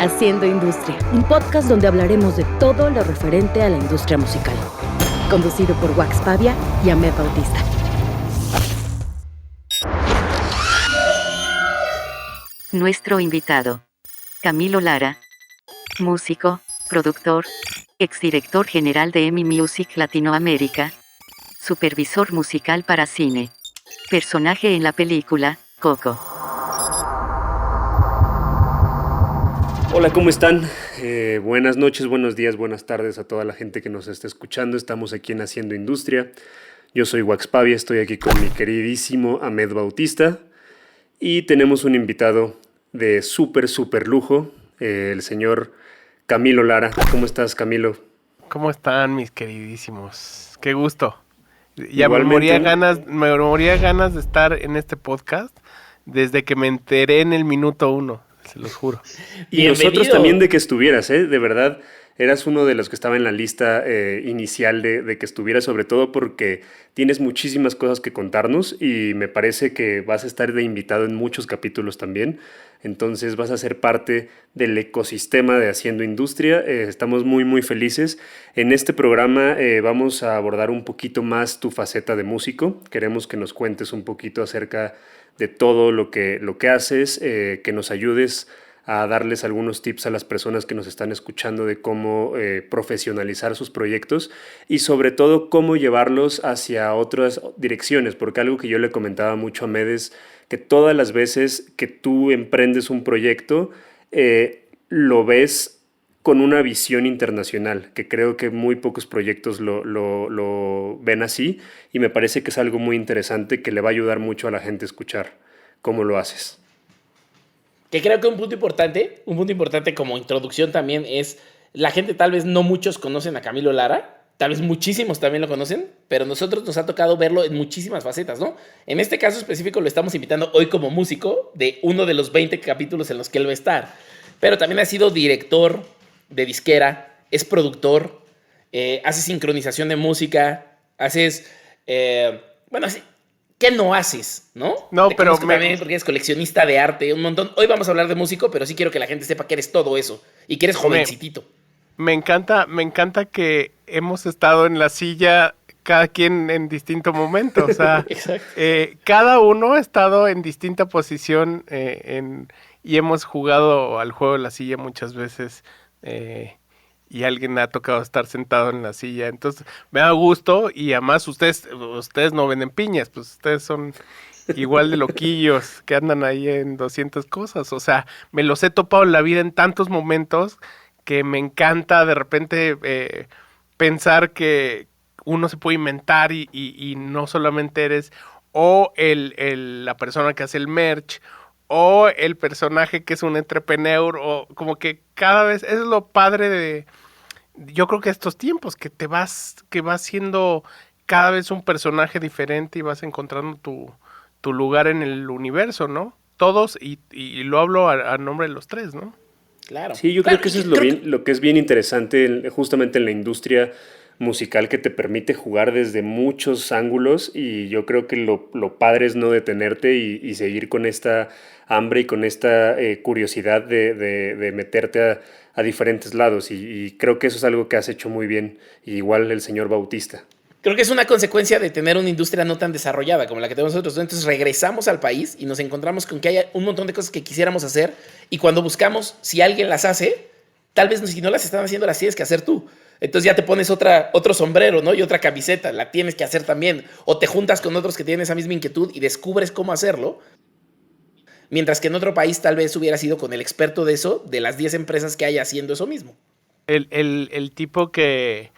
Haciendo Industria, un podcast donde hablaremos de todo lo referente a la industria musical. Conducido por Wax Pavia y Ahmed Bautista. Nuestro invitado, Camilo Lara, músico, productor, exdirector general de EMI Music Latinoamérica, supervisor musical para cine, personaje en la película Coco. Hola, ¿cómo están? Buenas noches, buenos días, buenas tardes a toda la gente que nos está escuchando. Estamos aquí en Haciendo Industria. Yo soy Wax Pavia, estoy aquí con mi queridísimo Ahmed Bautista. Y tenemos un invitado de súper lujo, el señor Camilo Lara. ¿Cómo estás, Camilo? ¿Cómo están, mis queridísimos? Qué gusto. Ya Igualmente. me moría ganas de estar en este podcast desde que me enteré en el minuto 1, se los juro. Y nosotros también de que estuvieras, de verdad, eras uno de los que estaba en la lista inicial de que estuvieras, sobre todo porque tienes muchísimas cosas que contarnos y me parece que vas a estar de invitado en muchos capítulos también. Entonces vas a ser parte del ecosistema de Haciendo Industria. Estamos muy felices. En este programa vamos a abordar un poquito más tu faceta de músico. Queremos que nos cuentes un poquito acerca de todo lo que haces, que nos ayudes a darles algunos tips a las personas que nos están escuchando de cómo profesionalizar sus proyectos y sobre todo cómo llevarlos hacia otras direcciones, porque algo que yo le comentaba mucho a Medes, que todas las veces que tú emprendes un proyecto, lo ves con una visión internacional, que creo que muy pocos proyectos lo ven así, y me parece que es algo muy interesante que le va a ayudar mucho a la gente a escuchar cómo lo haces. Que creo que un punto importante como introducción también es, la gente tal vez no muchos conocen a Camilo Lara, tal vez muchísimos también lo conocen, pero nosotros nos ha tocado verlo en muchísimas facetas, ¿no? En este caso específico lo estamos invitando hoy como músico de uno de los 20 capítulos en los que él va a estar, pero también ha sido director de disquera, es productor, hace sincronización de música, haces, ¿qué no haces, no? No, pero también porque eres coleccionista de arte, un montón. Hoy vamos a hablar de músico, pero sí quiero que la gente sepa que eres todo eso y que eres jovencitito. Me encanta que hemos estado en la silla cada quien en distinto momento, o sea, cada uno ha estado en distinta posición y hemos jugado al juego de la silla muchas veces y alguien ha tocado estar sentado en la silla, entonces me da gusto y además ustedes no venden piñas, pues ustedes son igual de loquillos que andan ahí en 200 cosas, o sea, me los he topado en la vida en tantos momentos que me encanta de repente pensar que uno se puede inventar y no solamente eres o la persona que hace el merch o el personaje que es un entrepreneur o como que cada vez es lo padre de yo creo que estos tiempos que vas siendo cada vez un personaje diferente y vas encontrando tu lugar en el universo, ¿no? Todos y lo hablo a nombre de los tres, ¿no? Claro. Sí, yo creo que eso es lo que es bien interesante justamente en la industria musical, que te permite jugar desde muchos ángulos, y yo creo que lo padre es no detenerte y seguir con esta hambre y con esta curiosidad de meterte a diferentes lados, y creo que eso es algo que has hecho muy bien, igual el señor Bautista. Creo que es una consecuencia de tener una industria no tan desarrollada como la que tenemos nosotros. Entonces regresamos al país y nos encontramos con que hay un montón de cosas que quisiéramos hacer, y cuando buscamos si alguien las hace, tal vez si no las están haciendo las tienes que hacer tú. Entonces ya te pones otro sombrero, ¿no? Y otra camiseta, la tienes que hacer también. O te juntas con otros que tienen esa misma inquietud y descubres cómo hacerlo. Mientras que en otro país tal vez hubiera sido con el experto de eso, de las 10 empresas que hay haciendo eso mismo. El tipo que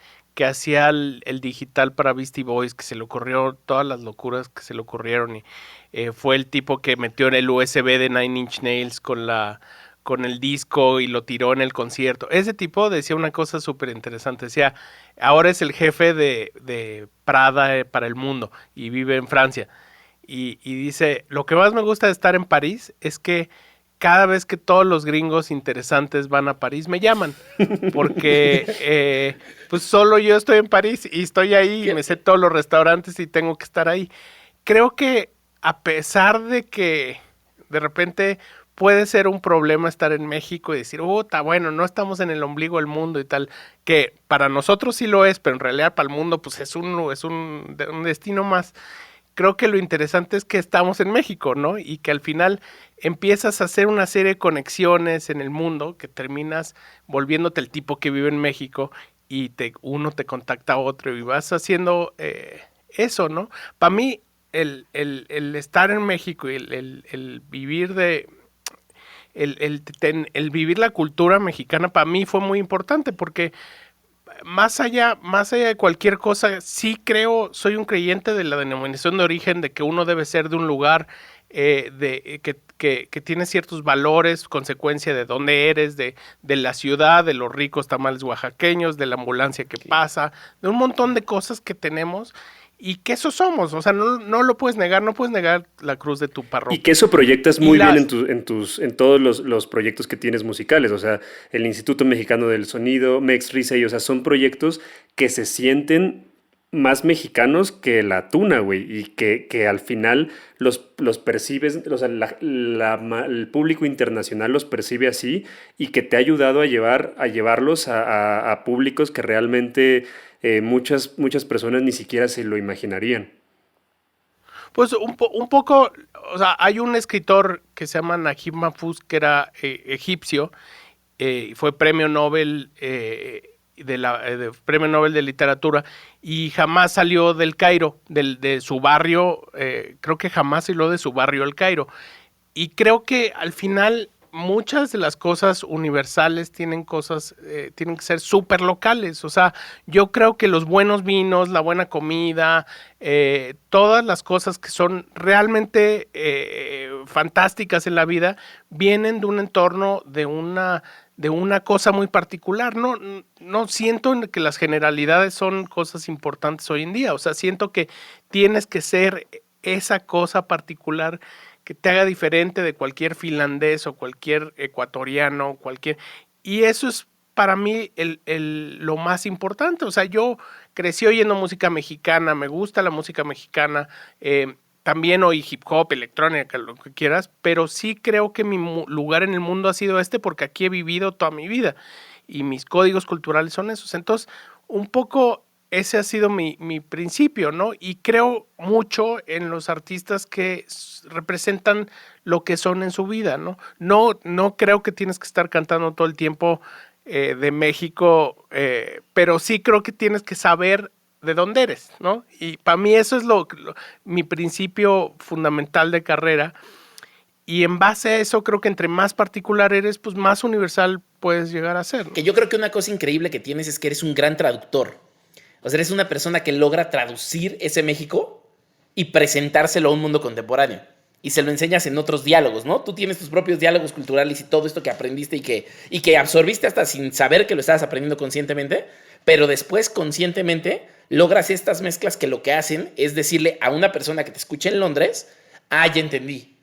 hacía el digital para Beastie Boys, que se le ocurrió todas las locuras que se le ocurrieron, y fue el tipo que metió en el USB de Nine Inch Nails con el disco y lo tiró en el concierto. Ese tipo decía una cosa súper interesante, decía, ahora es el jefe de Prada para el mundo y vive en Francia. Y dice, lo que más me gusta de estar en París es que cada vez que todos los gringos interesantes van a París me llaman, porque pues solo yo estoy en París y estoy ahí y me sé todos los restaurantes y tengo que estar ahí. Creo que a pesar de que de repente puede ser un problema estar en México y decir, está bueno, no estamos en el ombligo del mundo y tal, que para nosotros sí lo es, pero en realidad para el mundo pues es un destino más. Creo que lo interesante es que estamos en México, ¿no? Y que al final empiezas a hacer una serie de conexiones en el mundo que terminas volviéndote el tipo que vive en México y uno te contacta a otro y vas haciendo eso, ¿no? Para mí, el estar en México y el vivir el vivir la cultura mexicana para mí fue muy importante porque más allá de cualquier cosa, sí soy un creyente de la denominación de origen, de que uno debe ser de un lugar que tiene ciertos valores, consecuencia de dónde eres, de la ciudad, de los ricos tamales oaxaqueños, de la ambulancia que pasa, de un montón de cosas que tenemos y que eso somos. O sea, no lo puedes negar, no puedes negar la cruz de tu parroquia. Y que eso proyectas muy bien en todos los proyectos que tienes musicales. O sea, el Instituto Mexicano del Sonido, Mex Risey, o sea, son proyectos que se sienten más mexicanos que la tuna, güey, y que al final los percibes, o sea, el público internacional los percibe así y que te ha ayudado a llevarlos a públicos que realmente muchas personas ni siquiera se lo imaginarían. Pues un poco, o sea, hay un escritor que se llama Najib Mahfouz, que era egipcio, fue premio Nobel premio Nobel de literatura y jamás salió del Cairo, de su barrio, creo que jamás salió de su barrio el Cairo. Y creo que al final muchas de las cosas universales tienen que ser súper locales. O sea, yo creo que los buenos vinos, la buena comida, todas las cosas que son realmente fantásticas en la vida, vienen de un entorno, de una cosa muy particular. No siento que las generalidades son cosas importantes hoy en día. O sea, siento que tienes que ser esa cosa particular que te haga diferente de cualquier finlandés o cualquier ecuatoriano, y eso es para mí lo más importante. O sea, yo crecí oyendo música mexicana, me gusta la música mexicana, también oí hip hop, electrónica, lo que quieras, pero sí creo que mi lugar en el mundo ha sido porque aquí he vivido toda mi vida y mis códigos culturales son esos. Entonces, un poco ese ha sido mi principio, ¿no? Y creo mucho en los artistas que representan lo que son en su vida, ¿no? No creo que tienes que estar cantando todo el tiempo de México, pero sí creo que tienes que saber de dónde eres, ¿no? Y para mí eso es mi principio fundamental de carrera. Y en base a eso creo que entre más particular eres, pues más universal puedes llegar a ser, ¿no? Que yo creo que una cosa increíble que tienes es que eres un gran traductor. O sea, eres una persona que logra traducir ese México y presentárselo a un mundo contemporáneo. Y se lo enseñas en otros diálogos, ¿no? Tú tienes tus propios diálogos culturales y todo esto que aprendiste y que absorbiste hasta sin saber que lo estabas aprendiendo conscientemente, pero después conscientemente logras estas mezclas que lo que hacen es decirle a una persona que te escucha en Londres, ya entendí.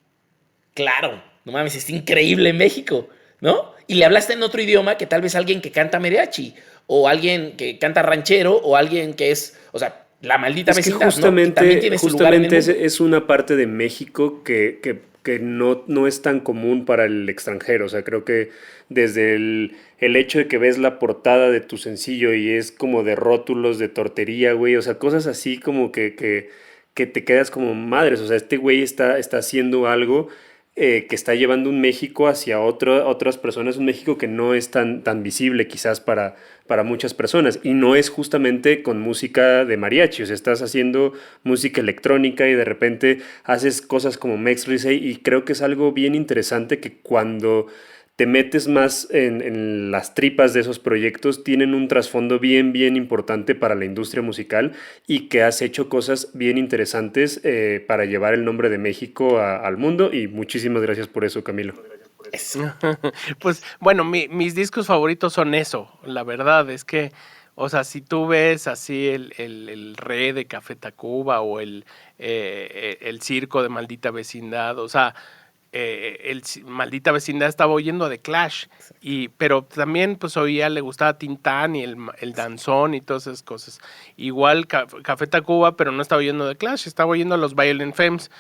Claro, no mames, es increíble México, ¿no? Y le hablaste en otro idioma que tal vez alguien que canta mariachi o alguien que canta ranchero o alguien que es, o sea, la maldita vecindad, justamente, ¿no? También tiene su lugar en el mundo. Es una parte de México que no es tan común para el extranjero. O sea, creo que desde el hecho de que ves la portada de tu sencillo y es como de rótulos de tortería, güey, o sea, cosas así como que te quedas como madres. O sea, este güey está haciendo algo que está llevando un México hacia otras personas, un México que no es tan visible quizás para muchas personas, y no es justamente con música de mariachi. O sea, estás haciendo música electrónica y de repente haces cosas como Mex Risey, y creo que es algo bien interesante que cuando te metes más en las tripas de esos proyectos, tienen un trasfondo bien importante para la industria musical, y que has hecho cosas bien interesantes para llevar el nombre de México al mundo, y muchísimas gracias por eso, Camilo. Pues bueno, mis discos favoritos son eso, la verdad es que, o sea, si tú ves así el Re de Café Tacuba o el Circo de Maldita Vecindad, o sea, Maldita Vecindad estaba oyendo a The Clash, pero también pues le gustaba Tintán y el danzón y todas esas cosas. Igual Café Tacuba, pero no estaba oyendo The Clash, estaba oyendo a los Violent Femmes.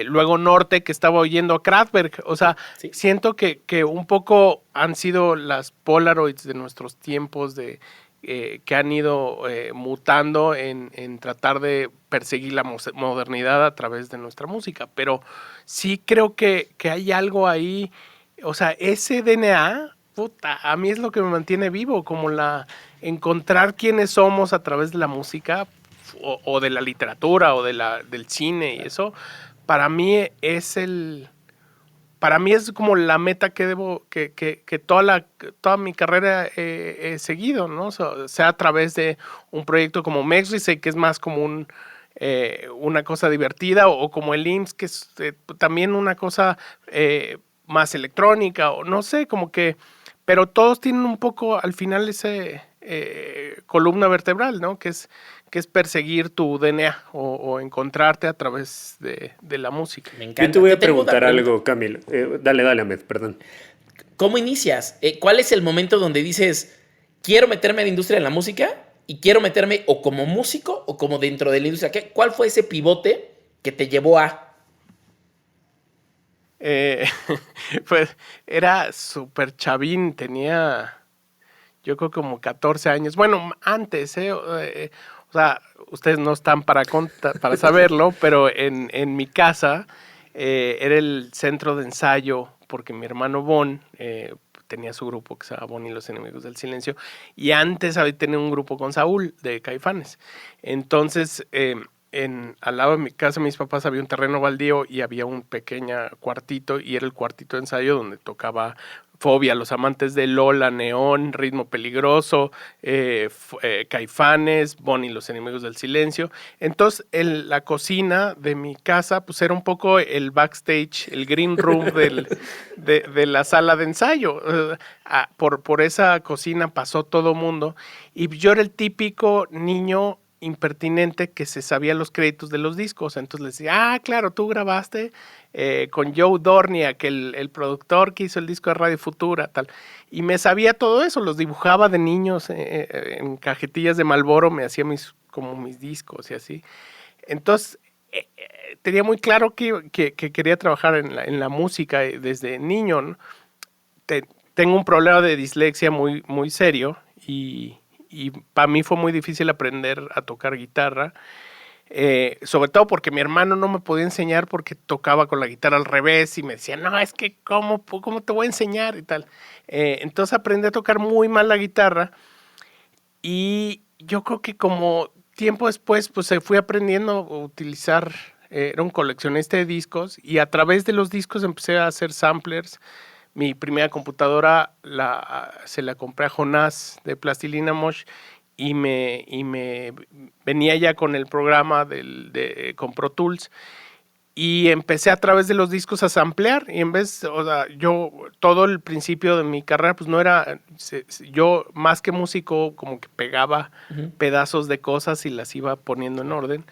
luego Norte, que estaba oyendo a Kraftwerk. O sea, Sí. siento que un poco han sido las Polaroids de nuestros tiempos que han ido mutando en tratar de perseguir la modernidad a través de nuestra música. Pero sí creo que hay algo ahí, o sea, ese DNA, puta, a mí es lo que me mantiene vivo, como encontrar quiénes somos a través de la música o de la literatura o del cine y eso, para mí es para mí es como la meta que toda mi carrera he seguido, ¿no? Sea a través de un proyecto como Mexrisei, que es más como una cosa divertida, o como el IMSS, que es también una cosa más electrónica, o no sé, como que, pero todos tienen un poco al final ese columna vertebral, ¿no? Que es perseguir tu DNA o encontrarte a través de la música. Me encanta. Yo te voy a tengo una preguntar pregunta. algo, Camilo. Dale, Ahmed, perdón. ¿Cómo inicias? ¿Cuál es el momento donde dices, quiero meterme en la industria de la música y quiero meterme o como músico o como dentro de la industria? ¿Cuál fue ese pivote que te llevó a...? Pues era súper chavín, tenía yo creo como 14 años. Bueno, antes, o sea, ustedes no están para saberlo, pero en mi casa era el centro de ensayo porque mi hermano Bon tenía su grupo que se llama Bon y los Enemigos del Silencio, y antes había tenido un grupo con Saúl de Caifanes. Entonces, al lado de mi casa, mis papás, había un terreno baldío y había un pequeño cuartito, y era el cuartito de ensayo donde tocaba Fobia, Los Amantes de Lola, Neón, Ritmo Peligroso, Caifanes, Bon y los Enemigos del Silencio. Entonces, la cocina de mi casa pues era un poco el backstage, el green room de la sala de ensayo. Por esa cocina pasó todo mundo, y yo era el típico niño impertinente que se sabía los créditos de los discos. Entonces les decía, claro, tú grabaste con Joe Dorniak, el productor que hizo el disco de Radio Futura, tal. Y me sabía todo eso, los dibujaba de niños en cajetillas de Marlboro, me hacía como mis discos y así. Entonces, tenía muy claro que quería trabajar en la música desde niño, ¿no? Tengo un problema de dislexia muy, muy serio, y para mí fue muy difícil aprender a tocar guitarra, sobre todo porque mi hermano no me podía enseñar porque tocaba con la guitarra al revés y me decía, no, es que ¿cómo te voy a enseñar? Y tal. Entonces aprendí a tocar muy mal la guitarra, y yo creo que como tiempo después pues fui aprendiendo a utilizar, era un coleccionista de discos, y a través de los discos empecé a hacer samplers. Mi primera computadora se la compré a Jonás de Plastilina Mosh, y me venía ya con el programa con Pro Tools, y empecé a través de los discos a samplear. Y o sea, yo todo el principio de mi carrera pues no era, yo más que músico como que pegaba pedazos de cosas y las iba poniendo en orden,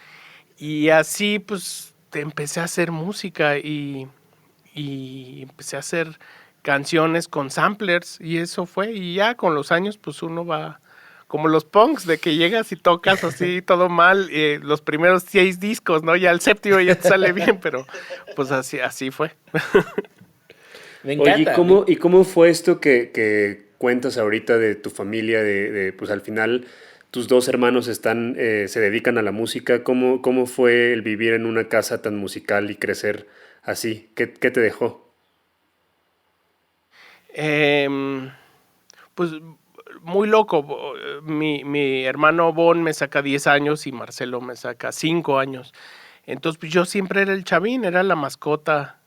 y así pues empecé a hacer música y empecé a hacer canciones con samplers, y eso fue, y ya con los años pues uno va como los punks, de que llegas y tocas así todo mal, los primeros 6 discos, ¿no? Ya el séptimo ya te sale bien, pero pues así fue. Me encanta. Oye, ¿y cómo fue esto que cuentas ahorita de tu familia, pues al final tus 2 hermanos se dedican a la música? ¿Cómo fue el vivir en una casa tan musical y crecer así? ¿Qué te dejó? Pues muy loco. Mi hermano Bon me saca 10 años y Marcelo me saca 5 años. Entonces pues, yo siempre era el chavín, era la mascota.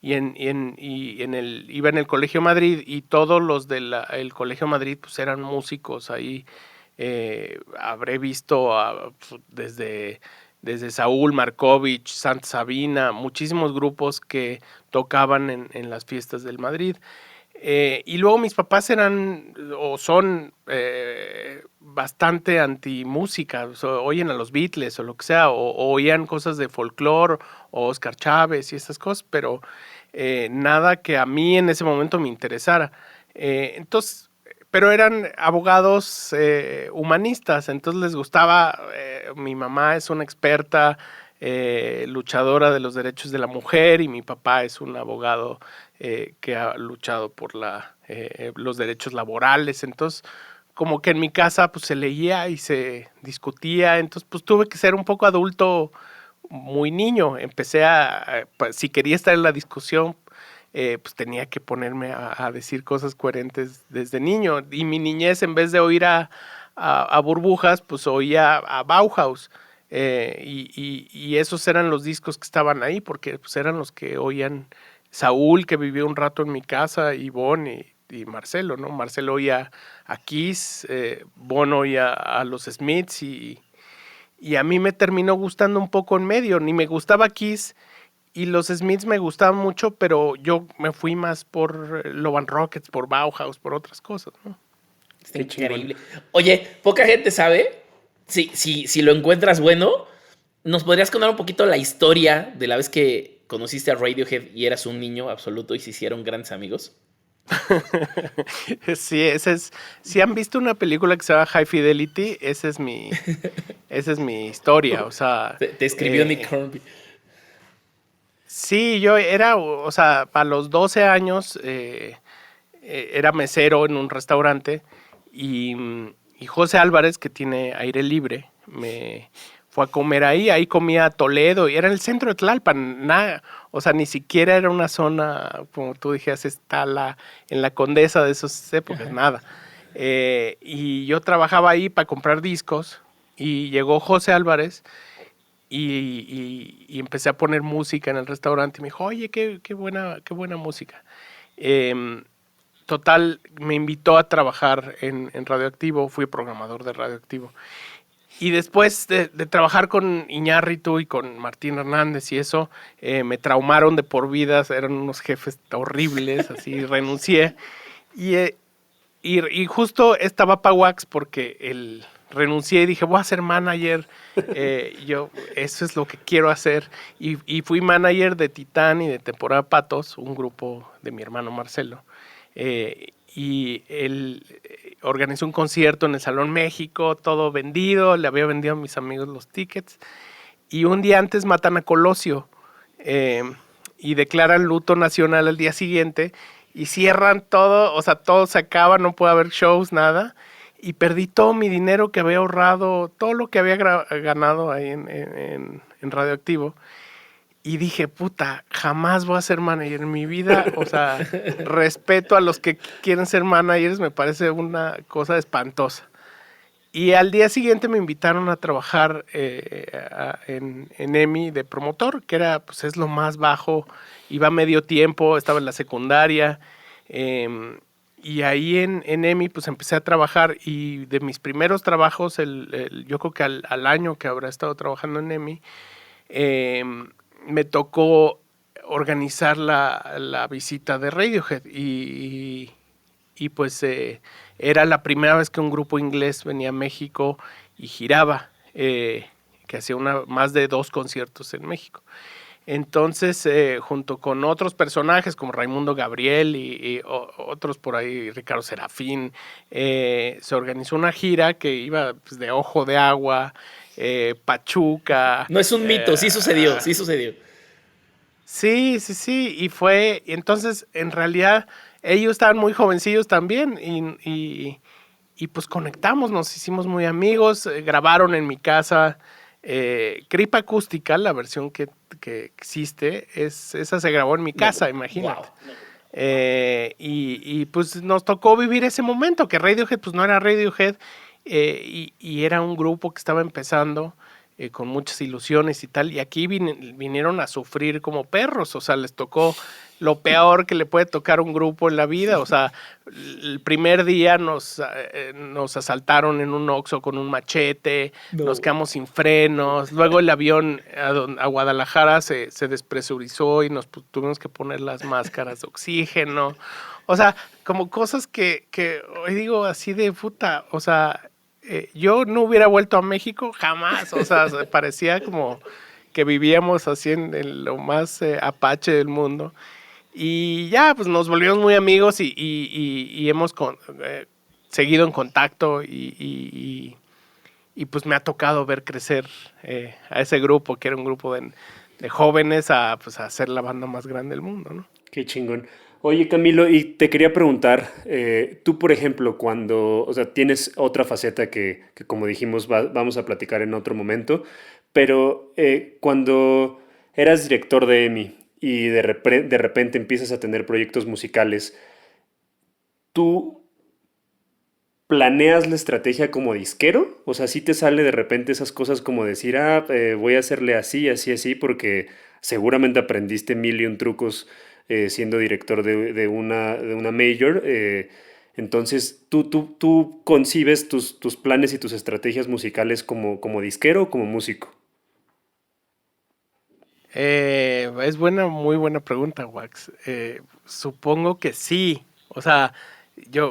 Iba en el Colegio Madrid, y todos los del Colegio Madrid pues eran músicos ahí. Habré visto desde Saúl, Markovich, Santa Sabina, muchísimos grupos que tocaban en las fiestas del Madrid. Y luego mis papás eran o son bastante anti-música, oyen a los Beatles o lo que sea, o oían cosas de folclore o Oscar Chávez y estas cosas, pero nada que a mí en ese momento me interesara. Entonces, pero eran abogados humanistas, entonces les gustaba, mi mamá es una experta luchadora de los derechos de la mujer, y mi papá es un abogado que ha luchado por los derechos laborales. Entonces, como que en mi casa pues se leía y se discutía, entonces pues tuve que ser un poco adulto muy niño. Empecé si quería estar en la discusión, pues tenía que ponerme a decir cosas coherentes desde niño. Y mi niñez, en vez de oír a Burbujas, pues oía a Bauhaus. Y esos eran los discos que estaban ahí, porque pues eran los que oían Saúl, que vivió un rato en mi casa, Ivonne y Marcelo, ¿no? Marcelo oía a Kiss, Bono oía a los Smiths, y a mí me terminó gustando un poco en medio. Ni me gustaba Kiss, y los Smiths me gustaban mucho, pero yo me fui más por Love and Rockets, por Bauhaus, por otras cosas, ¿no? Está increíble. Oye, poca gente sabe, si lo encuentras bueno, ¿nos podrías contar un poquito la historia de la vez que conociste a Radiohead y eras un niño absoluto y se hicieron grandes amigos? Sí, si han visto una película que se llama High Fidelity, esa es mi historia, o sea... Te escribió Nick Hornby. Sí, yo era, o sea, a los 12 años era mesero en un restaurante, y José Álvarez, que tiene Aire Libre, me fue a comer ahí comía Toledo, y era en el centro de Tlalpan, nada, o sea, ni siquiera era una zona, como tú dijeras, está en la Condesa de esas épocas, nada. Y yo trabajaba ahí para comprar discos, y llegó José Álvarez, y empecé a poner música en el restaurante, y me dijo, oye, qué buena música. Total, me invitó a trabajar en Radioactivo, fui programador de Radioactivo. Y después de trabajar con Iñárritu y con Martín Hernández y eso, me traumaron de por vida, eran unos jefes horribles, así renuncié. Y justo estaba pa' Wax porque renuncié y dije, voy a ser manager, eso es lo que quiero hacer. Y fui manager de Titán y de Temporada Patos, un grupo de mi hermano Marcelo. Y él organizó un concierto en el Salón México, todo vendido, le había vendido a mis amigos los tickets, y un día antes matan a Colosio, y declaran luto nacional al día siguiente, y cierran todo, o sea, todo se acaba, no puede haber shows, nada, y perdí todo mi dinero que había ahorrado, todo lo que había ganado ahí en Radioactivo. Y dije, puta, jamás voy a ser manager en mi vida. O sea, respeto a los que quieren ser managers, me parece una cosa espantosa. Y al día siguiente me invitaron a trabajar en EMI de promotor, que era, pues es lo más bajo, iba medio tiempo, estaba en la secundaria. Y ahí en EMI pues empecé a trabajar, y de mis primeros trabajos, yo creo que al año que habrá estado trabajando en EMI, me tocó organizar la visita de Radiohead, y pues era la primera vez que un grupo inglés venía a México y giraba, que hacía más de 2 conciertos en México. Entonces, junto con otros personajes como Raimundo Gabriel y otros por ahí, Ricardo Serafín, se organizó una gira que iba pues, de Ojo de Agua, Pachuca. No es un mito, sí sucedió. Sí, y entonces en realidad ellos estaban muy jovencillos también, y pues conectamos, nos hicimos muy amigos, grabaron en mi casa Cripa Acústica, la versión que existe, esa se grabó en mi casa, imagínate. Wow. Y pues nos tocó vivir ese momento, que Radiohead pues no era Radiohead, y era un grupo que estaba empezando, con muchas ilusiones y tal, y aquí vinieron a sufrir como perros, o sea, les tocó lo peor que le puede tocar a un grupo en la vida, o sea, el primer día nos asaltaron en un Oxxo con un machete, nos quedamos sin frenos, luego el avión a Guadalajara se despresurizó y nos tuvimos que poner las máscaras de oxígeno, o sea, como cosas que hoy digo así de puta, o sea, yo no hubiera vuelto a México jamás, o sea, parecía como que vivíamos así en lo más apache del mundo, y ya, pues nos volvimos muy amigos, y hemos seguido en contacto, y y pues me ha tocado ver crecer a ese grupo, que era un grupo de jóvenes, pues, a ser la banda más grande del mundo, ¿no? Qué chingón. Oye, Camilo, y te quería preguntar, tú, por ejemplo, o sea, tienes otra faceta que como dijimos, vamos a platicar en otro momento, pero cuando eras director de EMI y de repente empiezas a tener proyectos musicales, ¿tú planeas la estrategia como disquero? O sea, ¿sí te sale de repente esas cosas como decir, voy a hacerle así, así, así, porque seguramente aprendiste mil y un trucos siendo director de una major? Entonces, ¿tú concibes tus planes y tus estrategias musicales como disquero o como músico? Es muy buena pregunta, Wax. Supongo que sí. O sea,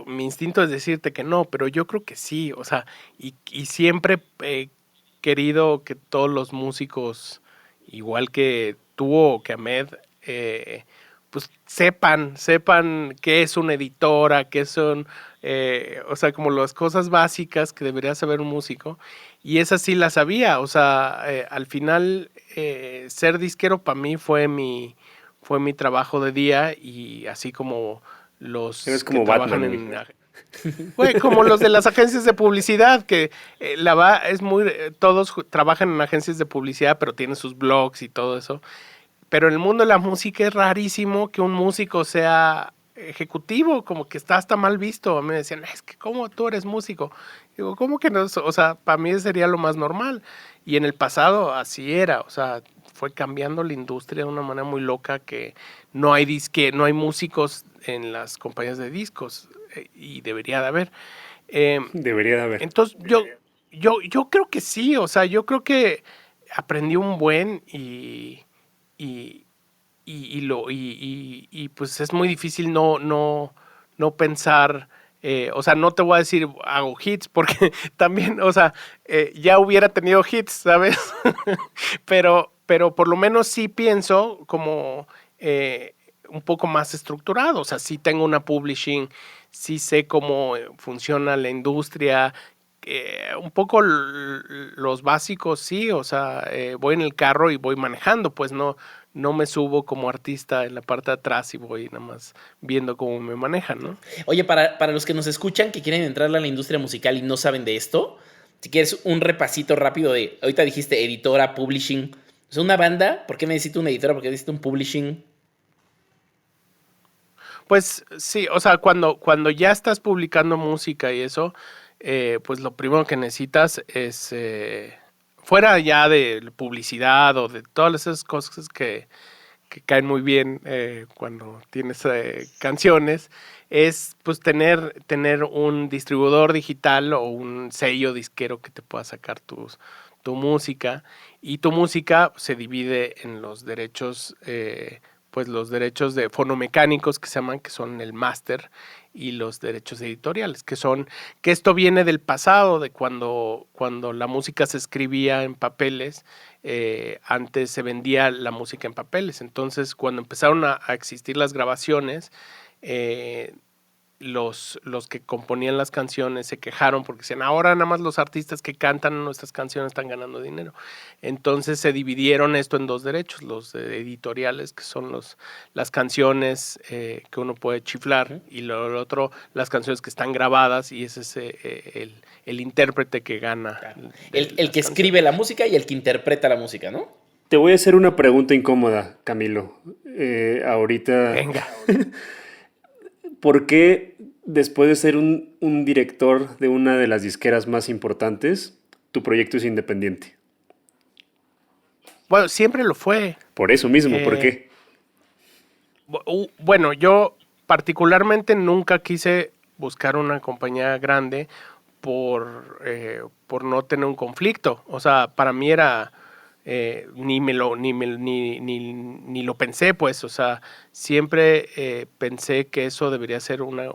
mi instinto es decirte que no, pero yo creo que sí. O sea, y siempre he querido que todos los músicos, igual que tú o que Ahmed, pues sepan qué es una editora, qué son, o sea, como las cosas básicas que debería saber un músico. Y esa sí la sabía. O sea, al final ser disquero para mí fue mi trabajo de día, y así como Eres los que como trabajan Batman, güey. güey, como los de las agencias de publicidad, que todos trabajan en agencias de publicidad, pero tienen sus blogs y todo eso. Pero en el mundo de la música es rarísimo que un músico sea ejecutivo, como que está hasta mal visto. A mí me decían, es que ¿cómo tú eres músico? Digo, ¿cómo que no? O sea, para mí sería lo más normal. Y en el pasado así era, o sea, fue cambiando la industria de una manera muy loca, que no hay no hay músicos en las compañías de discos, y debería de haber. Eh, Debería de haber. entonces yo creo que sí. O sea, yo creo que aprendí un buen, y, y pues es muy difícil no pensar, o sea, no te voy a decir hago hits, porque también, o sea, ya hubiera tenido hits, ¿sabes? pero por lo menos sí pienso como un poco más estructurado. O sea, sí tengo una publishing, sí sé cómo funciona la industria. Un poco los básicos, sí. O sea, voy en el carro y voy manejando, pues no me subo como artista en la parte de atrás y voy nada más viendo cómo me manejan, ¿no? Oye, para los que nos escuchan, que quieren entrar a la industria musical y no saben de esto, si quieres un repasito rápido de, ahorita dijiste editora, publishing. O sea, una banda, ¿por qué necesito una editora? ¿Por qué necesito un publishing? Pues sí, o sea, cuando ya estás publicando música y eso, pues lo primero que necesitas es, fuera ya de publicidad o de todas esas cosas que caen muy bien cuando tienes canciones, es pues tener un distribuidor digital o un sello disquero que te pueda sacar tu música. Y tu música se divide en los derechos, pues los derechos de fonomecánicos, que se llaman, que son el máster, y los derechos editoriales, que esto viene del pasado, de cuando la música se escribía en papeles. Antes se vendía la música en papeles. Entonces, cuando empezaron a existir las grabaciones, los que componían las canciones se quejaron porque decían, ahora nada más los artistas que cantan nuestras canciones están ganando dinero. Entonces se dividieron esto en dos derechos: los editoriales, que son las canciones que uno puede chiflar, y lo otro, las canciones que están grabadas, y ese es el intérprete que gana. Claro. El que escribe la música y el que interpreta la música, ¿no? Te voy a hacer una pregunta incómoda, Camilo. Ahorita, Venga. ¿por qué después de ser un director de una de las disqueras más importantes, tu proyecto es independiente? Bueno, siempre lo fue. Por eso mismo, ¿por qué? Bueno, yo particularmente nunca quise buscar una compañía grande por no tener un conflicto. O sea, para mí era ni lo pensé, pues. O sea, siempre pensé que eso debería ser una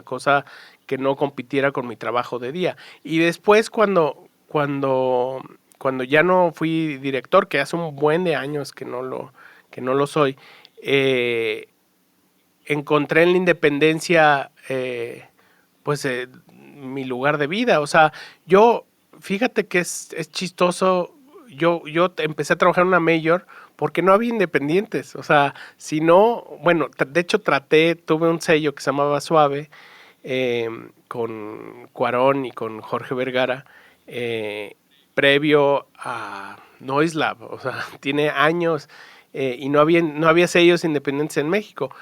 cosa que no compitiera con mi trabajo de día. Y después cuando ya no fui director, que hace un buen de años que no lo soy, encontré en la independencia mi lugar de vida. O sea, yo fíjate que es chistoso. Yo empecé a trabajar en una major porque no había independientes. O sea, si no, bueno, de hecho tuve un sello que se llamaba Suave, con Cuarón y con Jorge Vergara, previo a Noise Lab. O sea, tiene años, y no había sellos independientes en México.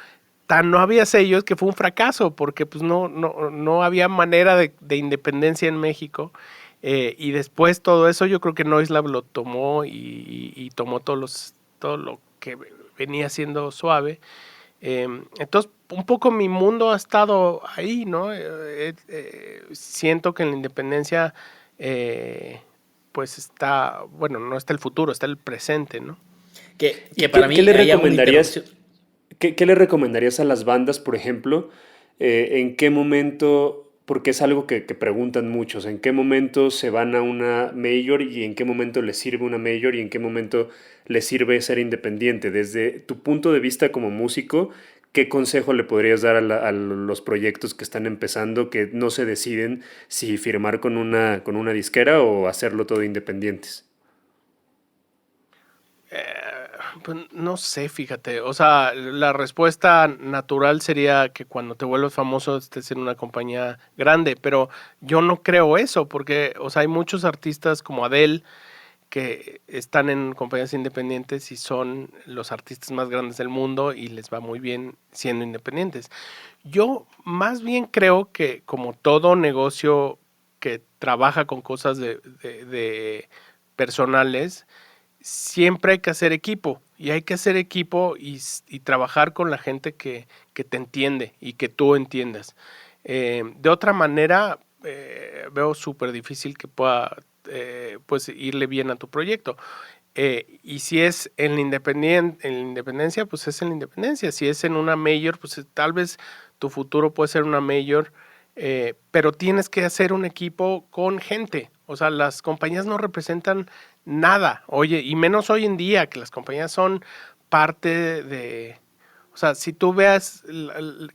Tan no había sellos que fue un fracaso porque pues no había manera de independencia en México. Y después todo eso yo creo que Noise Lab lo tomó y tomó todo lo que venía siendo Suave. Entonces un poco mi mundo ha estado ahí, ¿no? Siento que en la independencia pues está, bueno, no está el futuro, está el presente, ¿no? Que para mí ¿Qué le hay una recomendarías? interrupción. ¿Qué le recomendarías a las bandas, por ejemplo? ¿En qué momento, porque es algo que preguntan muchos, en qué momento se van a una major y en qué momento les sirve una major y en qué momento les sirve ser independiente? Desde tu punto de vista como músico, ¿qué consejo le podrías dar a los proyectos que están empezando, que no se deciden si firmar con una disquera o hacerlo todo independientes? Pues no sé, fíjate. O sea, la respuesta natural sería que cuando te vuelves famoso estés en una compañía grande, pero yo no creo eso, porque, o sea, hay muchos artistas como Adele que están en compañías independientes y son los artistas más grandes del mundo y les va muy bien siendo independientes. Yo más bien creo que como todo negocio que trabaja con cosas de personales, siempre hay que hacer equipo y hay que hacer equipo y trabajar con la gente que te entiende y que tú entiendas. De otra manera, veo súper difícil que pueda pues irle bien a tu proyecto. Y si es en la independencia, pues es en la independencia. Si es en una major, pues tal vez tu futuro puede ser una major, pero tienes que hacer un equipo con gente. O sea, las compañías no representan nada. Oye, y menos hoy en día, que las compañías son parte de... O sea, si tú veas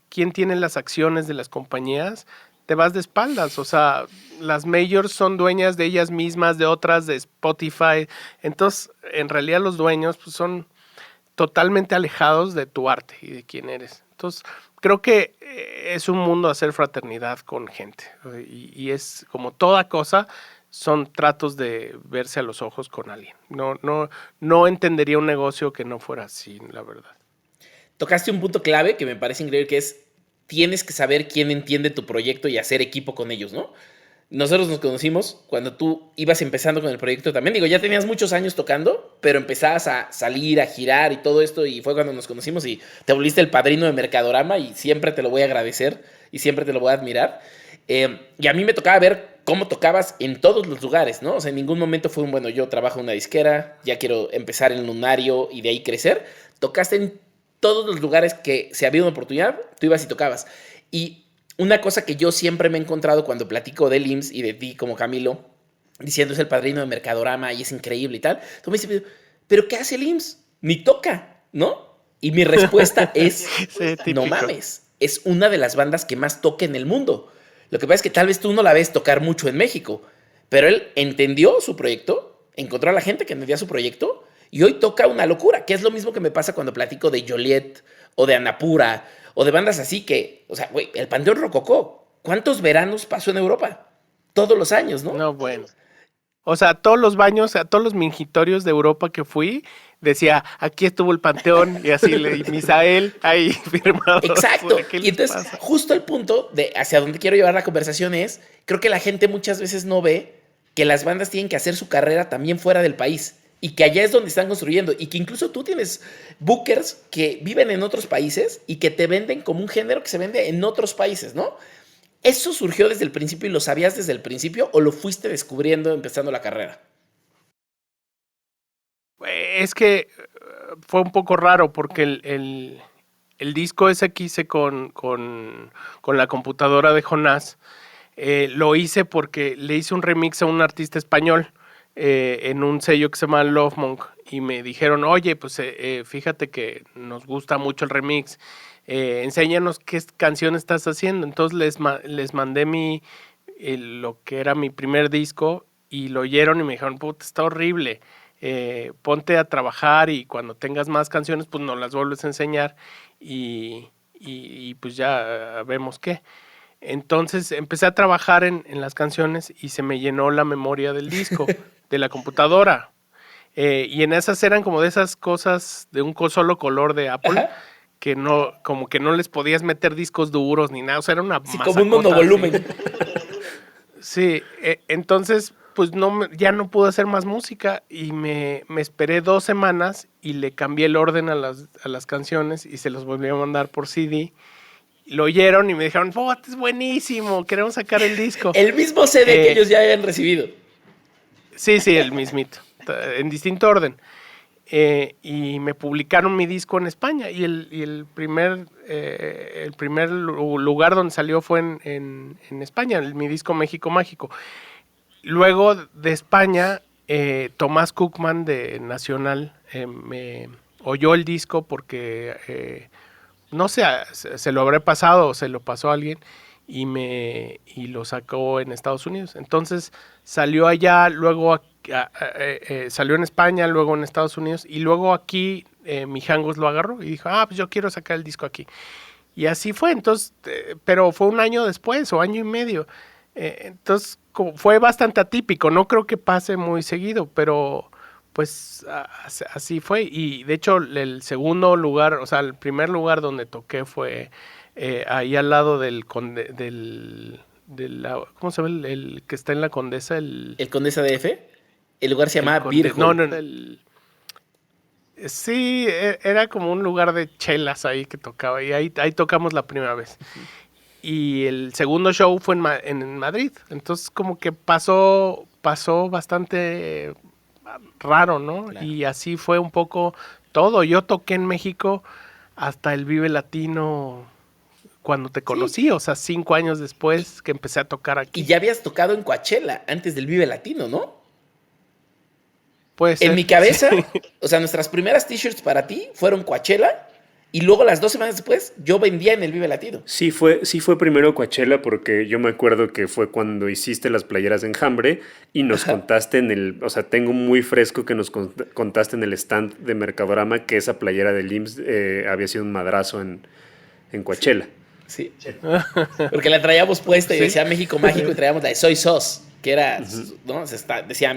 quién tiene las acciones de las compañías, te vas de espaldas. O sea, las majors son dueñas de ellas mismas, de otras, de Spotify. Entonces, en realidad los dueños pues, son totalmente alejados de tu arte y de quién eres. Entonces, creo que es un mundo hacer fraternidad con gente. Y es como toda cosa, son tratos de verse a los ojos con alguien. No entendería un negocio que no fuera así, la verdad. Tocaste un punto clave que me parece increíble, que es tienes que saber quién entiende tu proyecto y hacer equipo con ellos, ¿no? Nosotros nos conocimos cuando tú ibas empezando con el proyecto también. Digo, ya tenías muchos años tocando, pero empezabas a salir, a girar y todo esto, y fue cuando nos conocimos y te volviste el padrino de Mercadorama y siempre te lo voy a agradecer y siempre te lo voy a admirar. Y a mí me tocaba ver cómo tocabas en todos los lugares, ¿no? O sea, en ningún momento fue bueno, yo trabajo en una disquera, ya quiero empezar en Lunario y de ahí crecer. Tocaste en todos los lugares que se había una oportunidad, tú ibas y tocabas. Y una cosa que yo siempre me he encontrado cuando platico del IMSS y de ti como Camilo, diciendo es el padrino de Mercadorama y es increíble y tal, tú me dices, ¿pero qué hace el IMSS? Ni toca, ¿no? Y mi respuesta es, Sí, no mames, es una de las bandas que más toca en el mundo. Lo que pasa es que tal vez tú no la ves tocar mucho en México, pero él entendió su proyecto, encontró a la gente que entendía su proyecto y hoy toca una locura, que es lo mismo que me pasa cuando platico de Joliet o de Anapura o de bandas así que, o sea, güey, el Panteón Rococó, ¿cuántos veranos pasó en Europa? Todos los años, ¿no? No, bueno. O sea, todos los baños, a todos los mingitorios de Europa que fui, decía, aquí estuvo el Panteón, y así, Misael, ahí firmado. Exacto. Y entonces, justo el punto de hacia dónde quiero llevar la conversación es, creo que la gente muchas veces no ve que las bandas tienen que hacer su carrera también fuera del país y que allá es donde están construyendo y que incluso tú tienes bookers que viven en otros países y que te venden como un género que se vende en otros países, ¿no? ¿Eso surgió desde el principio y lo sabías desde el principio o lo fuiste descubriendo empezando la carrera? Es que fue un poco raro porque el disco ese que hice con la computadora de Jonás, lo hice porque le hice un remix a un artista español en un sello que se llama Love Monk y me dijeron, oye, pues fíjate que nos gusta mucho el remix, enséñanos qué canción estás haciendo. Entonces les mandé lo que era mi primer disco y lo oyeron y me dijeron, puta, está horrible, ponte a trabajar y cuando tengas más canciones, pues nos las vuelves a enseñar y pues ya vemos qué. Entonces empecé a trabajar en las canciones y se me llenó la memoria del disco, de la computadora. Y en esas eran como de esas cosas de un solo color de Apple. Ajá. Que no, como que no les podías meter discos duros ni nada, o sea, era una sí, como un monovolumen. Sí, entonces, pues ya no pude hacer más música y me esperé 2 semanas y le cambié el orden a las canciones y se los volví a mandar por CD. Lo oyeron y me dijeron, es buenísimo, queremos sacar el disco. El mismo CD que ellos ya habían recibido. Sí, el mismito, en distinto orden. Y me publicaron mi disco en España y el primer lugar donde salió fue en España, mi disco México Mágico. Luego de España, Tomás Cookman de Nacional me oyó el disco porque no sé, se lo habré pasado o se lo pasó a alguien y lo sacó en Estados Unidos. Entonces salió allá, luego salió en España, luego en Estados Unidos y luego aquí Mijangos lo agarró y dijo, pues yo quiero sacar el disco aquí. Y así fue, entonces, pero fue un año después o año y medio. Entonces fue bastante atípico, no creo que pase muy seguido, pero pues así fue. Y de hecho el segundo lugar, o sea, el primer lugar donde toqué fue ahí al lado ¿cómo se llama? El que está en la Condesa. ¿El Condesa DF? El lugar se llamaba Beer Hall. No. Sí, era como un lugar de chelas ahí que tocaba. Y ahí tocamos la primera vez. Uh-huh. Y el segundo show fue en Madrid. Entonces como que pasó bastante raro, ¿no? Claro. Y así fue un poco todo. Yo toqué en México hasta el Vive Latino cuando te conocí, sí. O sea, 5 años después que empecé a tocar aquí. Y ya habías tocado en Coachella antes del Vive Latino, ¿no? Pues en mi cabeza, o sea, nuestras primeras t-shirts para ti fueron Coachella y luego las 2 semanas después yo vendía en el Vive Latino. Sí fue primero Coachella porque yo me acuerdo que fue cuando hiciste las playeras de Enjambre y nos contaste o sea, tengo muy fresco que nos contaste en el stand de Mercadorama que esa playera del IMSS había sido un madrazo en Coachella. Sí. Porque la traíamos puesta y decía México Mágico y traíamos la de Soy Sos, que era, ¿no? Decía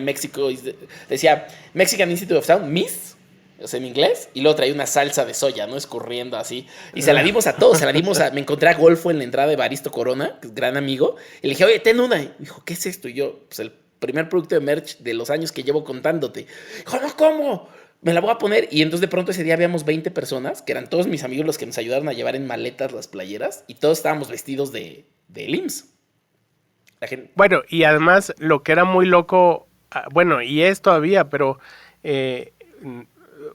decía Mexican Institute of Sound, Miss, o sea, en inglés, y luego traía una salsa de soya, ¿no? Escurriendo así. Y se la dimos a todos, me encontré a Golfo en la entrada de Baristo Corona, que es gran amigo, y le dije, oye, ten una. Y dijo, ¿qué es esto? Y yo, pues el primer producto de merch de los años que llevo contándote. Dijo, no, ¿cómo? Me la voy a poner. Y entonces de pronto ese día habíamos 20 personas, que eran todos mis amigos los que nos ayudaron a llevar en maletas las playeras, y todos estábamos vestidos de IMSS. Bueno, y además lo que era muy loco, bueno, y es todavía, pero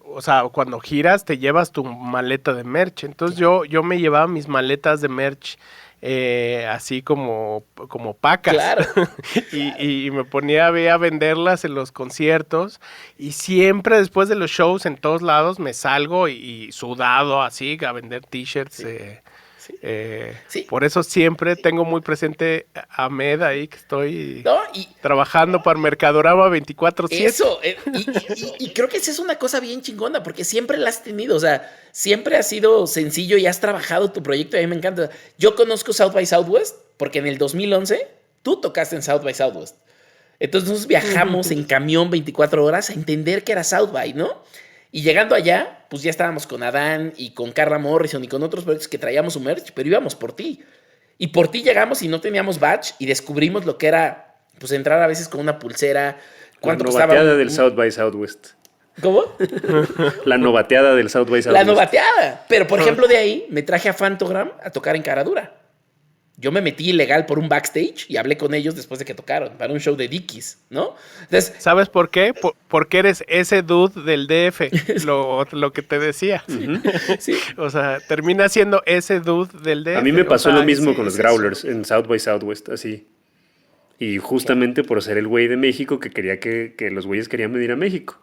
o sea, cuando giras te llevas tu maleta de merch. Entonces yo me llevaba mis maletas de merch así como pacas. Claro. y me ponía a venderlas en los conciertos y siempre después de los shows en todos lados me salgo y sudado así a vender t-shirts. Sí. Por eso siempre tengo muy presente a Med ahí que estoy trabajando para Mercadorama 24/7. Eso, y creo que esa es una cosa bien chingona porque siempre la has tenido, o sea, siempre ha sido sencillo y has trabajado tu proyecto y a mí me encanta. Yo conozco South by Southwest porque en el 2011 tú tocaste en South by Southwest. Entonces nosotros viajamos en camión 24 horas a entender que era South by, ¿no? Y llegando allá, pues ya estábamos con Adán y con Carla Morrison y con otros proyectos que traíamos su merch, pero íbamos por ti. Y por ti llegamos y no teníamos badge y descubrimos lo que era, pues entrar a veces con una pulsera. ¿Cuánto costaba? La novateada del South by Southwest. ¿Cómo? La novateada del South by Southwest. La novateada. Pero, por ejemplo, de ahí me traje a Fantogram a tocar en Caradura. Yo me metí ilegal por un backstage y hablé con ellos después de que tocaron para un show de Dickies, ¿no? Entonces, ¿sabes por qué? Porque eres ese dude del DF, lo que te decía. Uh-huh. Sí. O sea, termina siendo ese dude del DF. A mí me pasó lo mismo con los Growlers en South by Southwest, así. Y justamente por ser el güey de México que quería que los güeyes querían venir a México.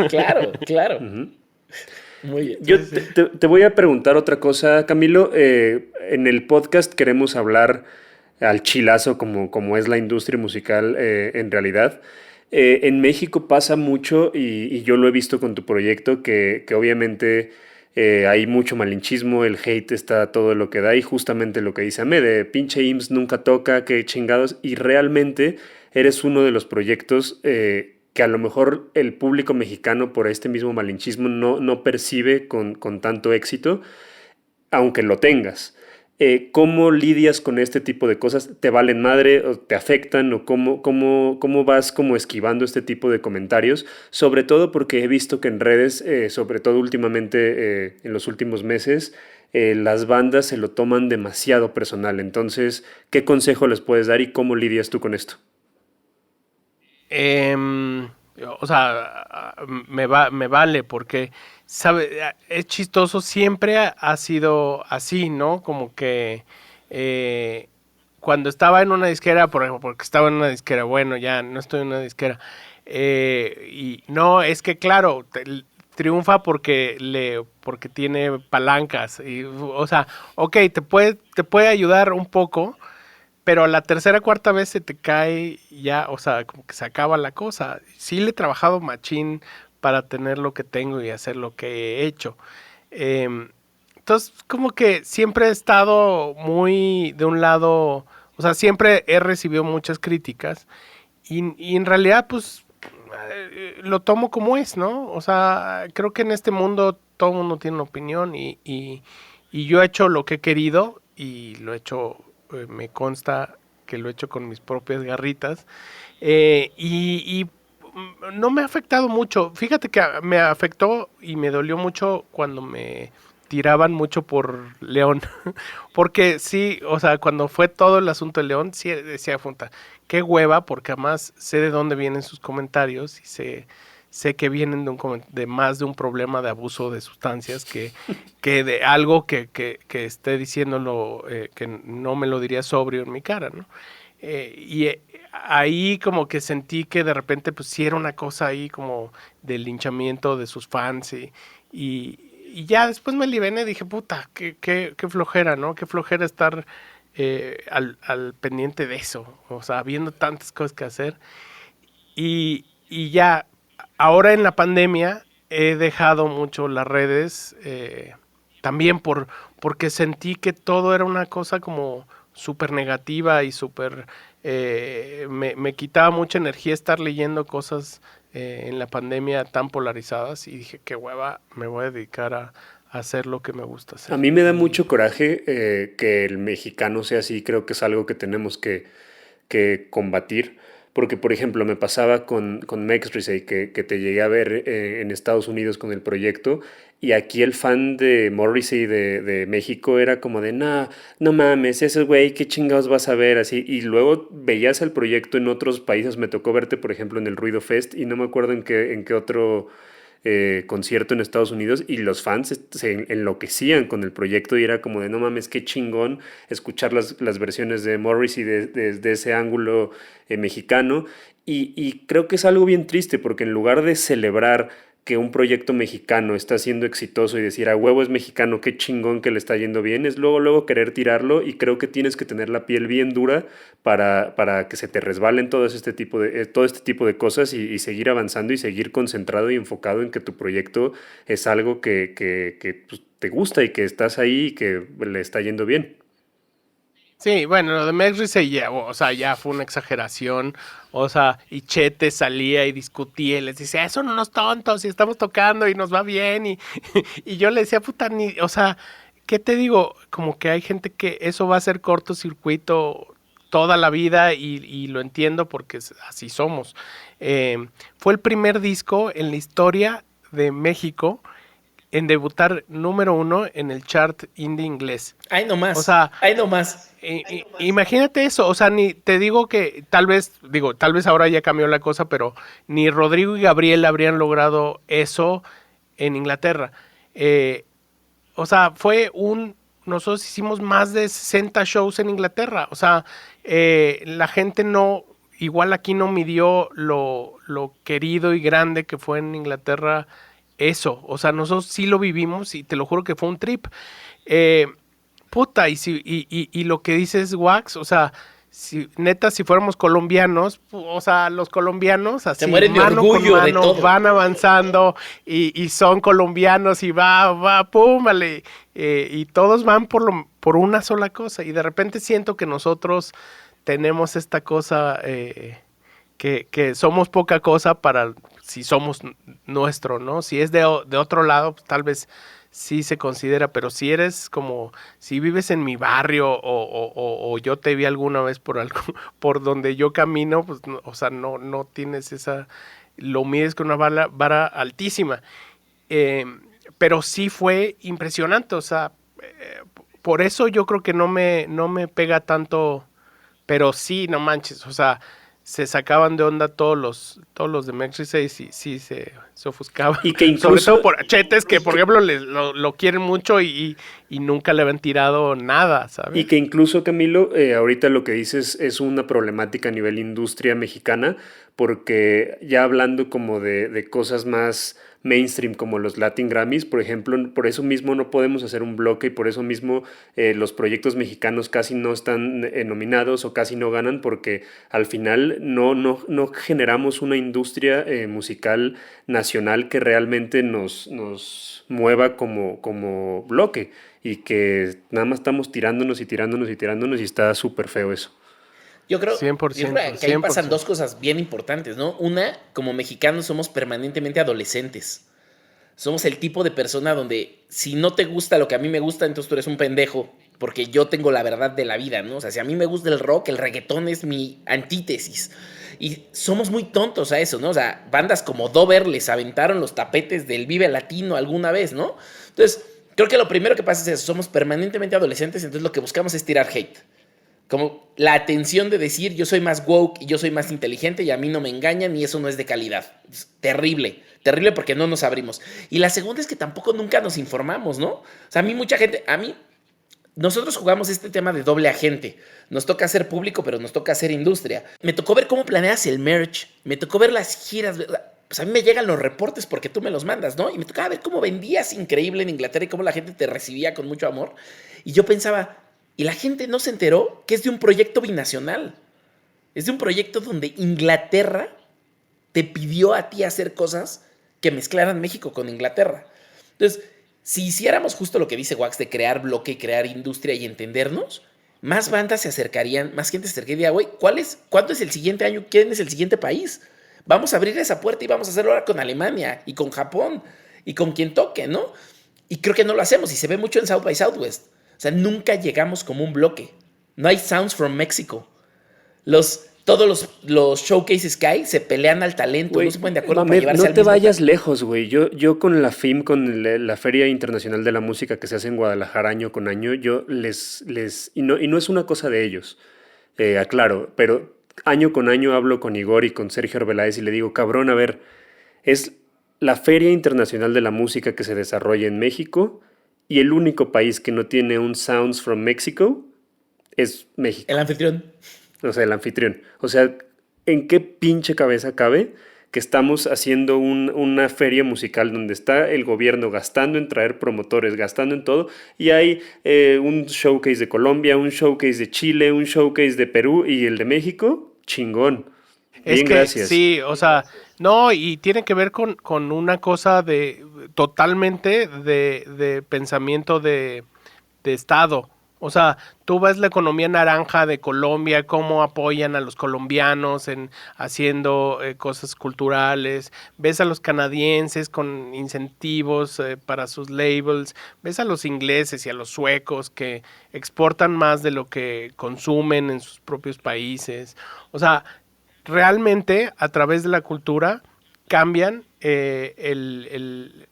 Claro. Uh-huh. Muy bien. Yo te voy a preguntar otra cosa, Camilo. En el podcast queremos hablar al chilazo como es la industria musical en realidad. En México pasa mucho y yo lo he visto con tu proyecto que obviamente hay mucho malinchismo, el hate está todo lo que da y justamente lo que dice Ame, de pinche IMSS nunca toca, qué chingados, y realmente eres uno de los proyectos que a lo mejor el público mexicano por este mismo malinchismo no percibe con tanto éxito, aunque lo tengas. ¿Cómo lidias con este tipo de cosas? ¿Te valen madre o te afectan o cómo vas como esquivando este tipo de comentarios? Sobre todo porque he visto que en redes, sobre todo últimamente en los últimos meses, las bandas se lo toman demasiado personal. Entonces, ¿qué consejo les puedes dar y cómo lidias tú con esto? O sea, me vale porque, sabe, es chistoso, siempre ha sido así, ¿no? Como que cuando estaba en una disquera, por ejemplo, porque estaba en una disquera, bueno, ya no estoy en una disquera, y no, es que claro, triunfa porque tiene palancas, y, o sea, ok, te puede ayudar un poco, pero a la tercera, cuarta vez se te cae ya, o sea, como que se acaba la cosa. Sí le he trabajado machín para tener lo que tengo y hacer lo que he hecho. Entonces, como que siempre he estado muy de un lado, o sea, siempre he recibido muchas críticas y en realidad, pues, lo tomo como es, ¿no? O sea, creo que en este mundo todo el mundo tiene una opinión y yo he hecho lo que he querido y lo he hecho, me consta que lo he hecho con mis propias garritas y no me ha afectado mucho. Fíjate que me afectó y me dolió mucho cuando me tiraban mucho por León. Porque sí, o sea, cuando fue todo el asunto de León, sí decía Funta, qué hueva, porque además sé de dónde vienen sus comentarios y sé que vienen de más de un problema de abuso de sustancias que de algo que esté diciéndolo, que no me lo diría sobrio en mi cara, ¿no? Ahí como que sentí que de repente pues sí era una cosa ahí como del linchamiento de sus fans y ya después me libené y dije, puta, qué flojera, ¿no? Qué flojera estar al pendiente de eso, o sea, viendo tantas cosas que hacer y ya, ahora en la pandemia he dejado mucho las redes, también porque sentí que todo era una cosa como súper negativa y súper... me quitaba mucha energía estar leyendo cosas en la pandemia tan polarizadas y dije, qué hueva, me voy a dedicar a hacer lo que me gusta hacer. A mí me da mucho coraje que el mexicano sea así, creo que es algo que tenemos que combatir, porque por ejemplo me pasaba con Mexrisey, que te llegué a ver en Estados Unidos con el proyecto, y aquí el fan de Morrissey de México era como de, nah, no mames, ese güey, qué chingados vas a ver, así, y luego veías el proyecto en otros países, me tocó verte por ejemplo en el Ruido Fest, y no me acuerdo en qué otro concierto en Estados Unidos y los fans se enloquecían con el proyecto y era como de no mames, qué chingón escuchar las versiones de Morrissey desde ese ángulo mexicano y creo que es algo bien triste porque en lugar de celebrar que un proyecto mexicano está siendo exitoso y decir a huevo es mexicano, qué chingón que le está yendo bien, es luego querer tirarlo y creo que tienes que tener la piel bien dura para que se te resbalen todo este tipo de cosas y seguir avanzando y seguir concentrado y enfocado en que tu proyecto es algo que pues, te gusta y que estás ahí y que le está yendo bien. Sí, bueno, lo de Mexrisey ya, o sea, ya fue una exageración, o sea, y Chete salía y discutía y les decía, son unos tontos y estamos tocando y nos va bien y yo le decía, puta, o sea, ¿qué te digo? Como que hay gente que eso va a ser cortocircuito toda la vida y lo entiendo porque así somos. Fue el primer disco en la historia de México en debutar número 1 en el chart indie inglés. Ay, no más. O sea, ay, no más. Imagínate eso, o sea, ni te digo que tal vez ahora ya cambió la cosa, pero ni Rodrigo y Gabriel habrían logrado eso en Inglaterra. O sea, nosotros hicimos más de 60 shows en Inglaterra, o sea, la gente igual aquí no midió lo querido y grande que fue en Inglaterra eso, o sea, nosotros sí lo vivimos y te lo juro que fue un trip. puta, y lo que dices, Wax, o sea, si fuéramos colombianos, o sea, los colombianos así, se mueren de mano orgullo con de mano, todo. van avanzando y son colombianos y pum, vale, y todos van por una sola cosa. Y de repente siento que nosotros tenemos esta cosa que somos poca cosa para si somos nuestro, ¿no? Si es de otro lado, pues, tal vez sí se considera, pero si eres como, si vives en mi barrio o yo te vi alguna vez por donde yo camino, pues, no, o sea, no tienes lo mides con una vara altísima. Pero sí fue impresionante, o sea, por eso yo creo que no me pega tanto, pero sí, no manches, o sea, se sacaban de onda todos los de Mex-6 y sí se ofuscaban. Y que incluso, sobre todo por Chetes, que por ejemplo lo quieren mucho y nunca le habían tirado nada, ¿sabes? Y que incluso, Camilo, ahorita lo que dices es una problemática a nivel industria mexicana, porque ya hablando como de cosas más mainstream como los Latin Grammys, por ejemplo, por eso mismo no podemos hacer un bloque y por eso mismo los proyectos mexicanos casi no están nominados o casi no ganan, porque al final no generamos una industria musical nacional que realmente nos mueva como bloque, y que nada más estamos tirándonos y está súper feo eso. Yo creo, 100%, yo creo que ahí 100%. pasan dos cosas bien importantes, ¿no? Una, como mexicanos somos permanentemente adolescentes. Somos el tipo de persona donde si no te gusta lo que a mí me gusta, entonces tú eres un pendejo, porque yo tengo la verdad de la vida, ¿no? O sea, si a mí me gusta el rock, el reggaetón es mi antítesis. Y somos muy tontos a eso, ¿no? O sea, bandas como Dover les aventaron los tapetes del Vive Latino alguna vez, ¿no? Entonces, creo que lo primero que pasa es eso, somos permanentemente adolescentes, entonces lo que buscamos es tirar hate. Como la atención de decir yo soy más woke y yo soy más inteligente y a mí no me engañan y eso no es de calidad. Es terrible, terrible porque no nos abrimos. Y la segunda es que tampoco nunca nos informamos, ¿no? O sea, nosotros jugamos este tema de doble agente. Nos toca hacer público, pero nos toca hacer industria. Me tocó ver cómo planeas el merch, me tocó ver las giras. Pues a mí me llegan los reportes porque tú me los mandas, ¿no? Y me tocaba ver cómo vendías increíble en Inglaterra y cómo la gente te recibía con mucho amor. Y yo pensaba, y la gente no se enteró que es de un proyecto binacional. Es de un proyecto donde Inglaterra te pidió a ti hacer cosas que mezclaran México con Inglaterra. Entonces, si hiciéramos justo lo que dice Wax de crear bloque, crear industria y entendernos, más bandas se acercarían, más gente se acercaría, güey, ¿cuándo es el siguiente año? ¿Quién es el siguiente país? Vamos a abrir esa puerta y vamos a hacerlo ahora con Alemania y con Japón y con quien toque, ¿no? Y creo que no lo hacemos y se ve mucho en South by Southwest. O sea, nunca llegamos como un bloque. No hay Sounds from Mexico. Todos los showcases que hay se pelean al talento, Wey, no se ponen de acuerdo Mamed, para llevarse no al te mismo vayas plan. lejos, güey. Yo con la FIM, con la Feria Internacional de la Música que se hace en Guadalajara año con año, yo y no es una cosa de ellos, aclaro, pero año con año hablo con Igor y con Sergio Arbeláez y le digo, cabrón, a ver, es la Feria Internacional de la Música que se desarrolla en México y el único país que no tiene un Sounds from Mexico es México. El anfitrión. O sea, el anfitrión. O sea, ¿en qué pinche cabeza cabe que estamos haciendo una feria musical donde está el gobierno gastando en traer promotores, gastando en todo, y hay un showcase de Colombia, un showcase de Chile, un showcase de Perú y el de México? Chingón. Bien, gracias. Sí, o sea, no, y tiene que ver con una cosa totalmente de pensamiento de Estado. O sea, tú ves la economía naranja de Colombia, cómo apoyan a los colombianos haciendo cosas culturales, ves a los canadienses con incentivos para sus labels, ves a los ingleses y a los suecos que exportan más de lo que consumen en sus propios países. O sea, realmente a través de la cultura cambian el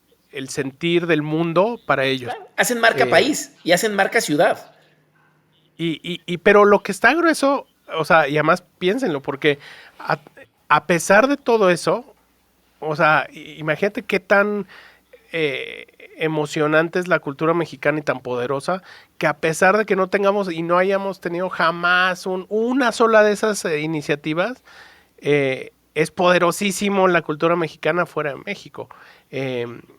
sentir del mundo para ellos. Claro, hacen marca país y hacen marca ciudad. Pero lo que está grueso, o sea, y además piénsenlo, porque a pesar de todo eso, o sea, imagínate qué tan emocionante es la cultura mexicana y tan poderosa, que a pesar de que no tengamos y no hayamos tenido jamás una sola de esas iniciativas, es poderosísimo la cultura mexicana fuera de México.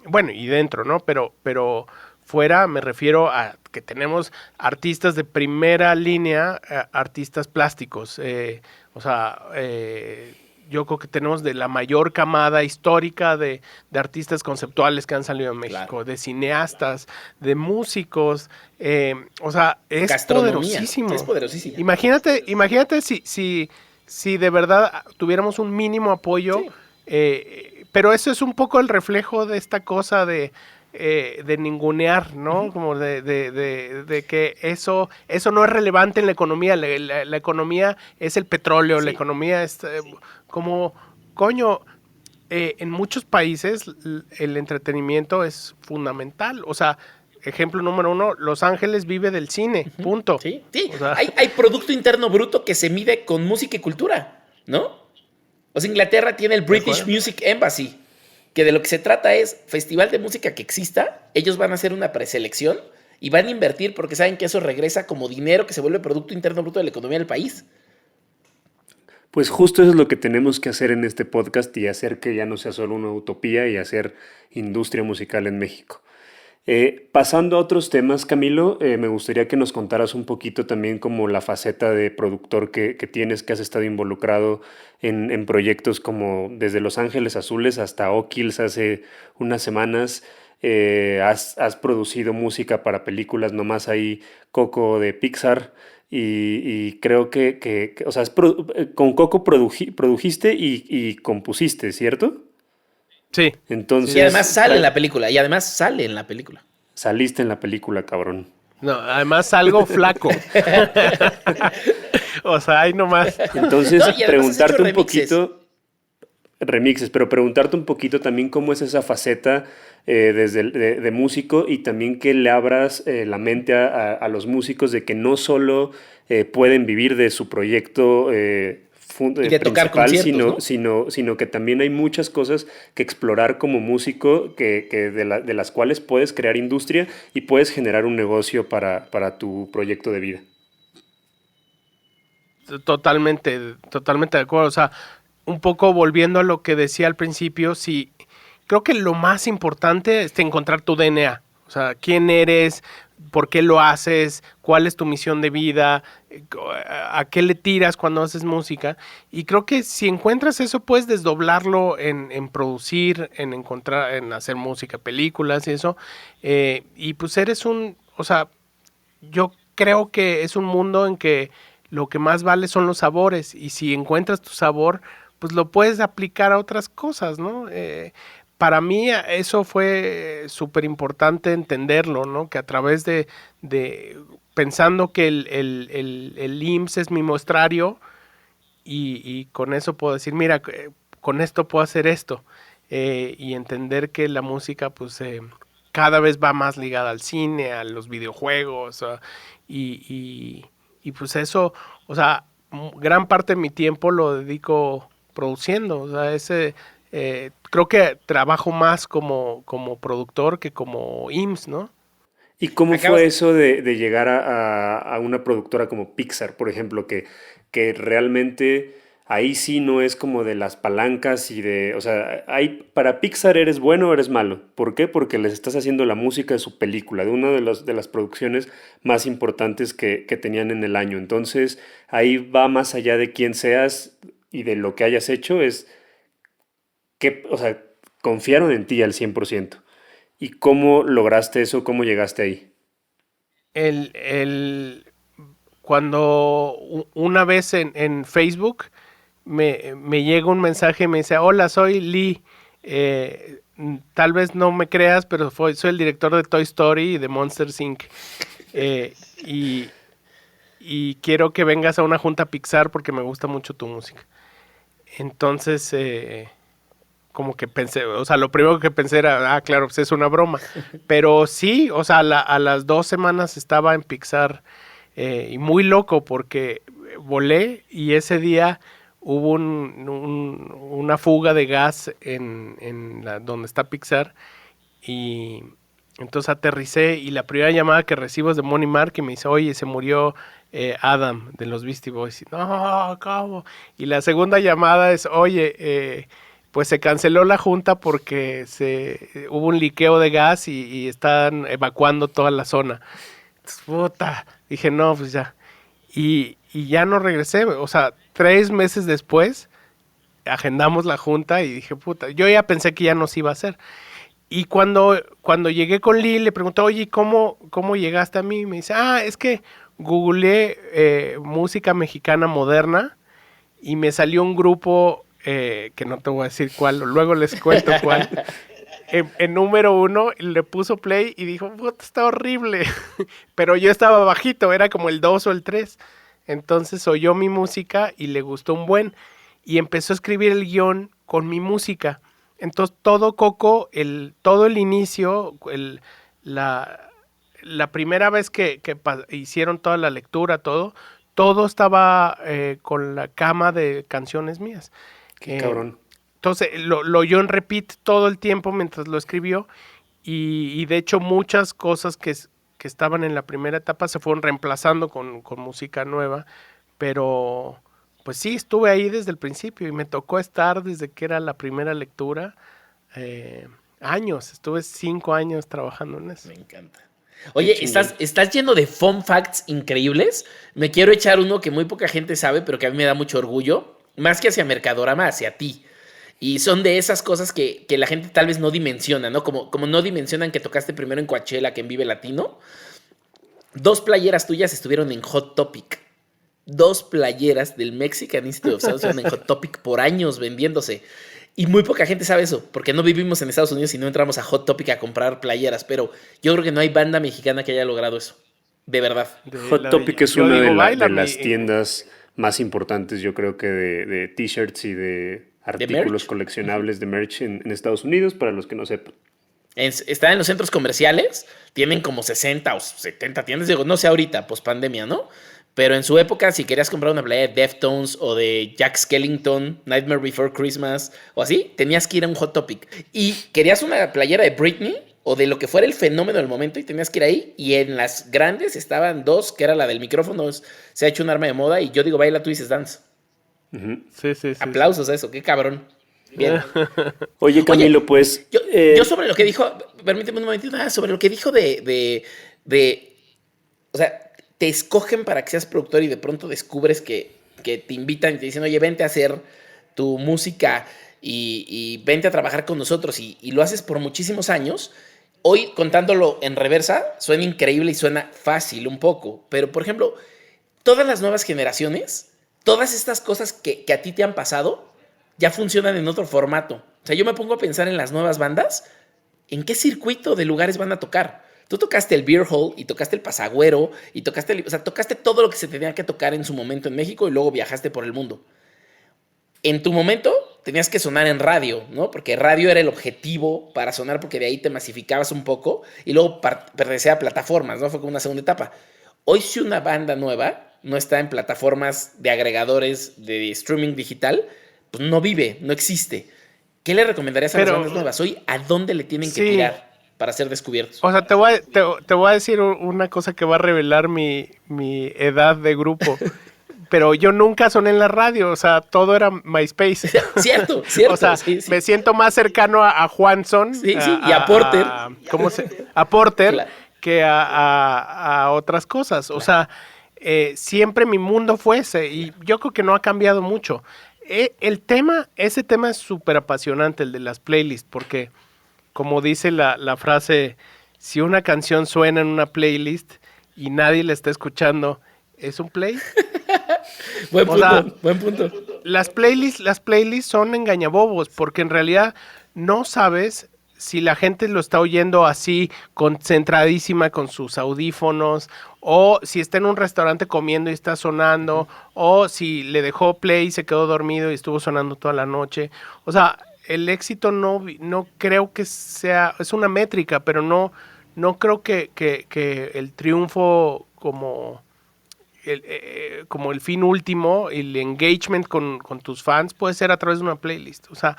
Bueno, y dentro, ¿no? Pero fuera me refiero a que tenemos artistas de primera línea, artistas plásticos, yo creo que tenemos de la mayor camada histórica de artistas conceptuales que han salido en México, claro, de cineastas, de músicos, es poderosísimo. Es poderosísimo. Imagínate si de verdad tuviéramos un mínimo apoyo, sí. Pero eso es un poco el reflejo de esta cosa de ningunear, ¿no? Uh-huh. Como de que eso no es relevante en la economía. La economía es el petróleo, sí. La economía es como, coño, en muchos países el entretenimiento es fundamental. O sea, ejemplo número 1, Los Ángeles vive del cine, uh-huh. Punto. Sí, sí. O sea, hay Producto Interno Bruto que se mide con música y cultura, ¿no? O sea, Inglaterra tiene el British Music Embassy, que de lo que se trata es festival de música que exista, ellos van a hacer una preselección y van a invertir porque saben que eso regresa como dinero que se vuelve Producto Interno Bruto de la economía del país. Pues justo eso es lo que tenemos que hacer en este podcast y hacer que ya no sea solo una utopía y hacer industria musical en México. Pasando a otros temas, Camilo, me gustaría que nos contaras un poquito también como la faceta de productor que tienes, que has estado involucrado en proyectos como desde Los Ángeles Azules hasta O'Kills hace unas semanas. Has producido música para películas, nomás ahí Coco de Pixar. Y creo que o sea, con Coco produjiste y compusiste, ¿cierto? Sí. Entonces, y además sale en la película. Saliste en la película, cabrón. No, además salgo flaco. O sea, ahí nomás. Entonces, preguntarte un poquito... Remixes, pero preguntarte un poquito también cómo es esa faceta de músico y también que le abras la mente a los músicos de que no solo pueden vivir de su proyecto y de tocar conciertos, sino que también hay muchas cosas que explorar como músico de las cuales puedes crear industria y puedes generar un negocio para tu proyecto de vida. Totalmente de acuerdo. O sea, un poco volviendo a lo que decía al principio, sí, creo que lo más importante es encontrar tu DNA. O sea, quién eres, por qué lo haces, cuál es tu misión de vida, a qué le tiras cuando haces música. Y creo que si encuentras eso, puedes desdoblarlo en producir, en hacer música, películas y eso. Y pues yo creo que es un mundo en que lo que más vale son los sabores. Y si encuentras tu sabor, pues lo puedes aplicar a otras cosas, ¿no? Para mí eso fue súper importante entenderlo, ¿no? Que a través de pensando que el IMSS es mi muestrario y con eso puedo decir, mira, con esto puedo hacer esto. Y entender que la música, pues, cada vez va más ligada al cine, a los videojuegos, y pues eso, o sea, gran parte de mi tiempo lo dedico produciendo, o sea, creo que trabajo más como productor que como IMSS, ¿no? ¿Y cómo fue eso de llegar a una productora como Pixar, por ejemplo, que realmente ahí sí no es como de las palancas o sea, para Pixar eres bueno o eres malo? ¿Por qué? Porque les estás haciendo la música de su película, de una de las producciones más importantes que tenían en el año. Entonces, ahí va más allá de quién seas y de lo que hayas hecho, es que, o sea, confiaron en ti al 100%. ¿Y cómo lograste eso? ¿Cómo llegaste ahí? Cuando una vez en Facebook me llega un mensaje y me dice, hola, soy Lee, tal vez no me creas, pero soy el director de Toy Story y de Monsters, Inc. Y quiero que vengas a una junta Pixar porque me gusta mucho tu música. Entonces, como que pensé, o sea, lo primero que pensé era, claro, pues es una broma. Pero sí, o sea, a las 2 semanas estaba en Pixar y muy loco porque volé y ese día hubo una fuga de gas en donde está Pixar y entonces aterricé y la primera llamada que recibo es de Moni Mark y me dice, oye, se murió Adam de los Beastie Boys. Y, no, ¿cómo? Y la segunda llamada es, oye, pues se canceló la junta porque hubo un liqueo de gas y estaban evacuando toda la zona. Entonces, puta, dije, no, pues ya. Y ya no regresé, o sea, 3 meses después agendamos la junta y dije, puta, yo ya pensé que ya no se iba a hacer. Y cuando llegué con Lee, le pregunté, oye, ¿cómo llegaste a mí? Me dice, es que googleé música mexicana moderna y me salió un grupo, que no te voy a decir cuál, luego les cuento cuál, en número 1, le puso play y dijo, puta, está horrible. Pero yo estaba bajito, era como el 2 o el 3. Entonces oyó mi música y le gustó un buen. Y empezó a escribir el guión con mi música. Entonces todo Coco, todo el inicio, la primera vez que hicieron toda la lectura, todo estaba con la cama de canciones mías. Qué cabrón. Entonces lo oyó en repeat todo el tiempo mientras lo escribió y de hecho muchas cosas que estaban en la primera etapa se fueron reemplazando con música nueva, pero pues sí, estuve ahí desde el principio y me tocó estar desde que era la primera lectura, años, estuve 5 años trabajando en eso. Me encanta. Oye, estás lleno de fun facts increíbles. Me quiero echar uno que muy poca gente sabe, pero que a mí me da mucho orgullo, más que hacia Mercadorama, hacia ti. Y son de esas cosas que la gente tal vez no dimensiona, ¿no? Como no dimensionan que tocaste primero en Coachella que en Vive Latino. 2 playeras tuyas estuvieron en Hot Topic. 2 playeras del Mexican Institute of Sound estuvieron en Hot Topic por años vendiéndose. Y muy poca gente sabe eso, porque no vivimos en Estados Unidos y no entramos a Hot Topic a comprar playeras. Pero yo creo que no hay banda mexicana que haya logrado eso. De verdad. Hot Topic es una de las tiendas más importantes, yo creo que de t-shirts y de artículos coleccionables de merch en Estados Unidos, para los que no sepan. Están en los centros comerciales, tienen como 60 o 70 tiendas, digo, no sé ahorita, post pandemia, ¿no? Pero en su época, si querías comprar una playera de Deftones o de Jack Skellington, Nightmare Before Christmas o así, tenías que ir a un Hot Topic. Y querías una playera de Britney o de lo que fuera el fenómeno del momento y tenías que ir ahí. Y en las grandes estaban 2, que era la del micrófono, se ha hecho un arma de moda, y yo digo, baila, tú dices dance. Uh-huh. Sí. Aplausos a eso, qué cabrón. Bien. Oye, Camilo, pues... Yo sobre lo que dijo, permíteme un momentito, sobre lo que dijo de o sea, te escogen para que seas productor y de pronto descubres que te invitan y te dicen, oye, vente a hacer tu música y vente a trabajar con nosotros y lo haces por muchísimos años. Hoy, contándolo en reversa, suena increíble y suena fácil un poco, pero, por ejemplo, todas las nuevas generaciones, todas estas cosas que a ti te han pasado, ya funcionan en otro formato. O sea, yo me pongo a pensar en las nuevas bandas, ¿en qué circuito de lugares van a tocar? Tú tocaste el Beer Hall y tocaste el Pasagüero y tocaste todo lo que se tenía que tocar en su momento en México y luego viajaste por el mundo. En tu momento tenías que sonar en radio, ¿no? Porque radio era el objetivo para sonar, porque de ahí te masificabas un poco y luego pertenecía a plataformas, ¿no? Fue como una segunda etapa. Hoy, si una banda nueva no está en plataformas de agregadores de streaming digital, pues no vive, no existe. ¿Qué le recomendarías a las bandas nuevas hoy? ¿A dónde le tienen que tirar para ser descubiertos? O sea, te voy a decir una cosa que va a revelar mi edad de grupo. Pero yo nunca soné en la radio, o sea, todo era MySpace. Cierto. O sea, sí. Me siento más cercano a Juanson. Sí, y a Porter. A Porter, claro, que a otras cosas. O sea, siempre mi mundo fue ese y yo creo que no ha cambiado mucho. Ese tema es súper apasionante, el de las playlists, porque como dice la frase, si una canción suena en una playlist y nadie la está escuchando, ¿es un play? Buen punto. Las playlists son engañabobos, porque en realidad no sabes si la gente lo está oyendo así, concentradísima con sus audífonos, o si está en un restaurante comiendo y está sonando, o si le dejó play y se quedó dormido y estuvo sonando toda la noche. O sea, el éxito no creo que sea, es una métrica, pero no creo que el triunfo como el fin último, el engagement con tus fans puede ser a través de una playlist. O sea,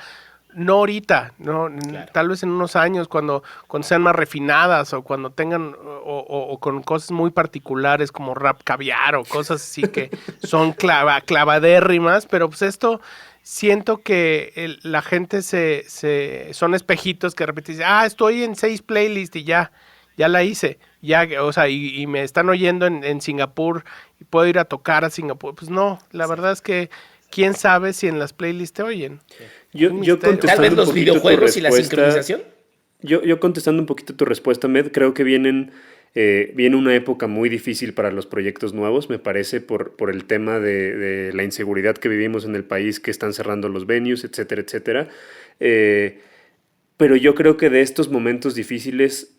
no ahorita, no, claro. Tal vez en unos años cuando sean más refinadas o cuando tengan o con cosas muy particulares como rap caviar o cosas así que son clavadérrimas, pero pues esto siento que la gente son espejitos que de repente dicen, estoy en 6 playlists y ya la hice, o sea, y me están oyendo en Singapur y puedo ir a tocar a Singapur. Pues no, la verdad es que quién sabe si en las playlists te oyen. Yo contestando tal vez un los poquito videojuegos tu y la respuesta, sincronización. Yo contestando un poquito tu respuesta, Med, creo que viene una época muy difícil para los proyectos nuevos, me parece, por el tema de la inseguridad que vivimos en el país, que están cerrando los venues, etcétera, etcétera. Pero yo creo que de estos momentos difíciles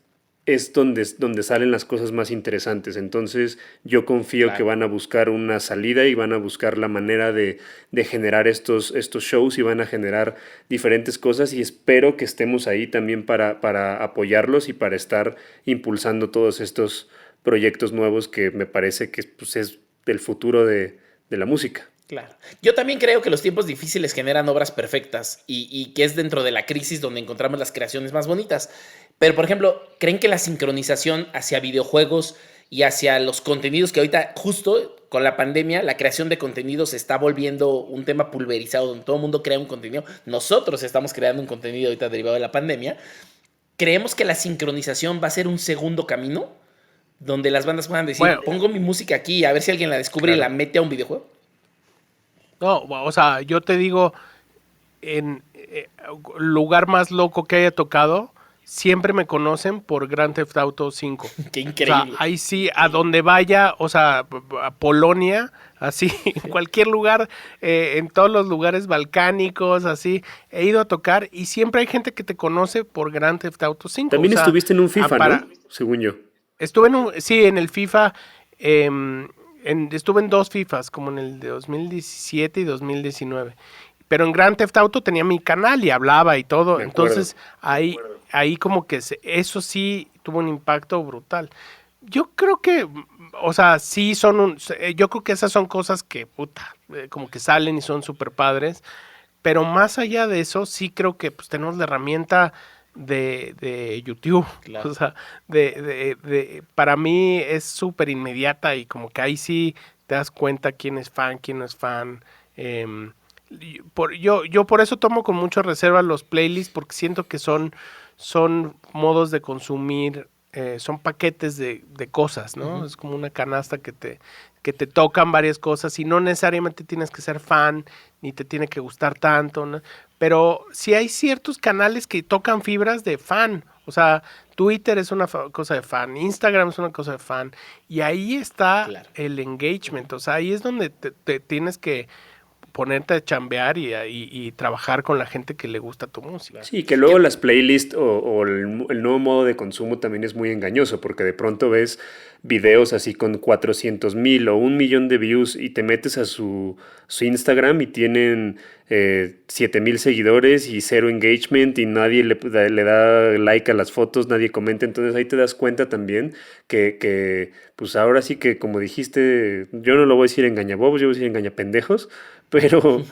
es donde salen las cosas más interesantes. Entonces yo confío que van a buscar una salida y van a buscar la manera de generar estos shows y van a generar diferentes cosas, y espero que estemos ahí también para apoyarlos y para estar impulsando todos estos proyectos nuevos que me parece que pues, es el futuro de la música. Claro. Yo también creo que los tiempos difíciles generan obras perfectas y que es dentro de la crisis donde encontramos las creaciones más bonitas. Pero, por ejemplo, ¿creen que la sincronización hacia videojuegos y hacia los contenidos que ahorita, justo con la pandemia, la creación de contenidos se está volviendo un tema pulverizado donde todo el mundo crea un contenido? Nosotros estamos creando un contenido ahorita derivado de la pandemia. ¿Creemos que la sincronización va a ser un segundo camino donde las bandas puedan decir, pongo mi música aquí a ver si alguien la descubre y la mete a un videojuego? No, o sea, yo te digo, en lugar más loco que haya tocado, siempre me conocen por Grand Theft Auto 5. ¡Qué increíble! O sea, ahí sí, a donde vaya, o sea, a Polonia, así, en cualquier lugar, en todos los lugares balcánicos, así, he ido a tocar y siempre hay gente que te conoce por Grand Theft Auto 5. También estuviste en un FIFA, ¿no? Según yo. Estuve en el FIFA, estuve en 2 FIFAs, como en el de 2017 y 2019. Pero en Grand Theft Auto tenía mi canal y hablaba y todo. Entonces, ahí como que eso sí tuvo un impacto brutal. Yo creo que, o sea, sí yo creo que esas son cosas que, como que salen y son súper padres. Pero más allá de eso, sí creo que pues tenemos la herramienta de YouTube. Claro. O sea, para mí es súper inmediata y como que ahí sí te das cuenta quién es fan, quién no es fan. Yo por eso tomo con mucha reserva los playlists, porque siento que son modos de consumir, son paquetes de cosas, ¿no? Uh-huh. Es como una canasta que te tocan varias cosas y no necesariamente tienes que ser fan, ni te tiene que gustar tanto, ¿no? Pero sí hay ciertos canales que tocan fibras de fan. O sea, Twitter es una cosa de fan, Instagram es una cosa de fan, y ahí está el engagement. O sea, ahí es donde te tienes que ponerte a chambear y trabajar con la gente que le gusta tu música. Sí, que luego las playlists o el nuevo modo de consumo también es muy engañoso, porque de pronto ves videos así con 400,000 o 1,000,000 de views y te metes a su Instagram y tienen 7,000 seguidores y 0 engagement y nadie le da like a las fotos, nadie comenta. Entonces ahí te das cuenta también que pues ahora sí que, como dijiste, yo no lo voy a decir engañabobos, yo voy a decir engañapendejos, pero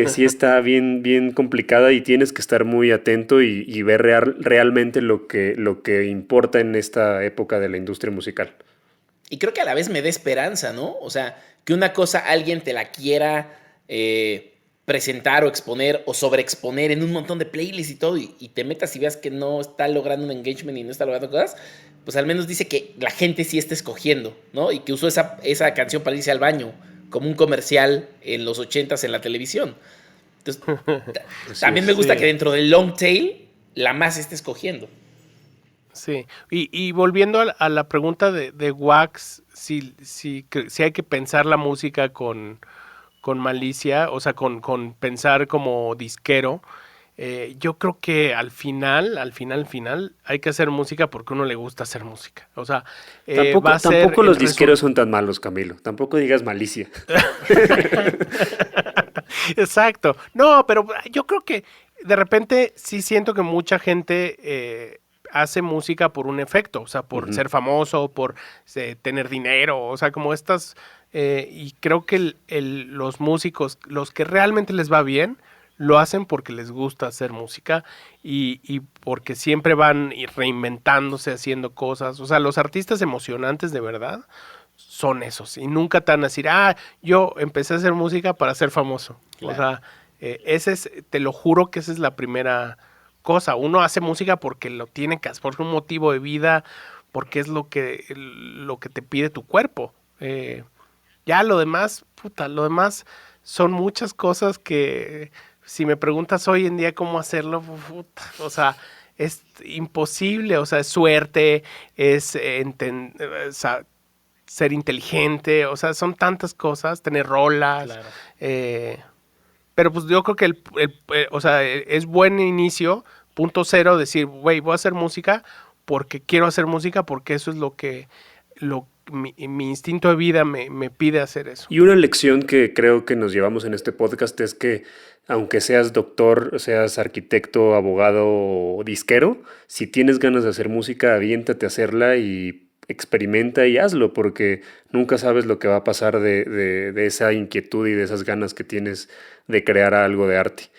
sí está bien, bien complicada y tienes que estar muy atento y ver realmente lo que importa en esta época de la industria musical. Y creo que a la vez me da esperanza, ¿no? O sea, que una cosa alguien te la quiera presentar o exponer o sobreexponer en un montón de playlists y todo, y te metas y veas que no está logrando un engagement y no está logrando cosas, pues al menos dice que la gente sí está escogiendo, ¿no? Y que usó esa canción para irse al baño, como un comercial en los 80s en la televisión. Entonces, también me gusta que dentro del long tail la masa esté escogiendo. Sí, y volviendo a la pregunta de Wax, si hay que pensar la música con malicia, o sea, con pensar como disquero, yo creo que al final hay que hacer música porque a uno le gusta hacer música. O sea, tampoco los disqueros son tan malos, Camilo. Tampoco digas malicia. Exacto. No, pero yo creo que de repente sí siento que mucha gente hace música por un efecto, o sea, por ser famoso, por tener dinero, o sea, como estas... y creo que los músicos, los que realmente les va bien, lo hacen porque les gusta hacer música y porque siempre van reinventándose, haciendo cosas. O sea, los artistas emocionantes de verdad son esos. Y nunca te van a decir, yo empecé a hacer música para ser famoso. Claro. O sea, Te lo juro que esa es la primera cosa. Uno hace música porque lo tiene que hacer, por un motivo de vida, porque es lo que te pide tu cuerpo. Ya lo demás, lo demás son muchas cosas que si me preguntas hoy en día cómo hacerlo, o sea, es imposible, o sea, es suerte, es ser inteligente, o sea, son tantas cosas, tener rolas, Claro. Pero pues yo creo que o sea, es buen inicio, punto cero, decir, güey, voy a hacer música porque quiero hacer música, porque eso es mi instinto de vida me pide hacer eso. Y una lección que creo que nos llevamos en este podcast es que aunque seas doctor, seas arquitecto, abogado o disquero, si tienes ganas de hacer música, aviéntate a hacerla y experimenta y hazlo, porque nunca sabes lo que va a pasar de esa inquietud y de esas ganas que tienes de crear algo de arte.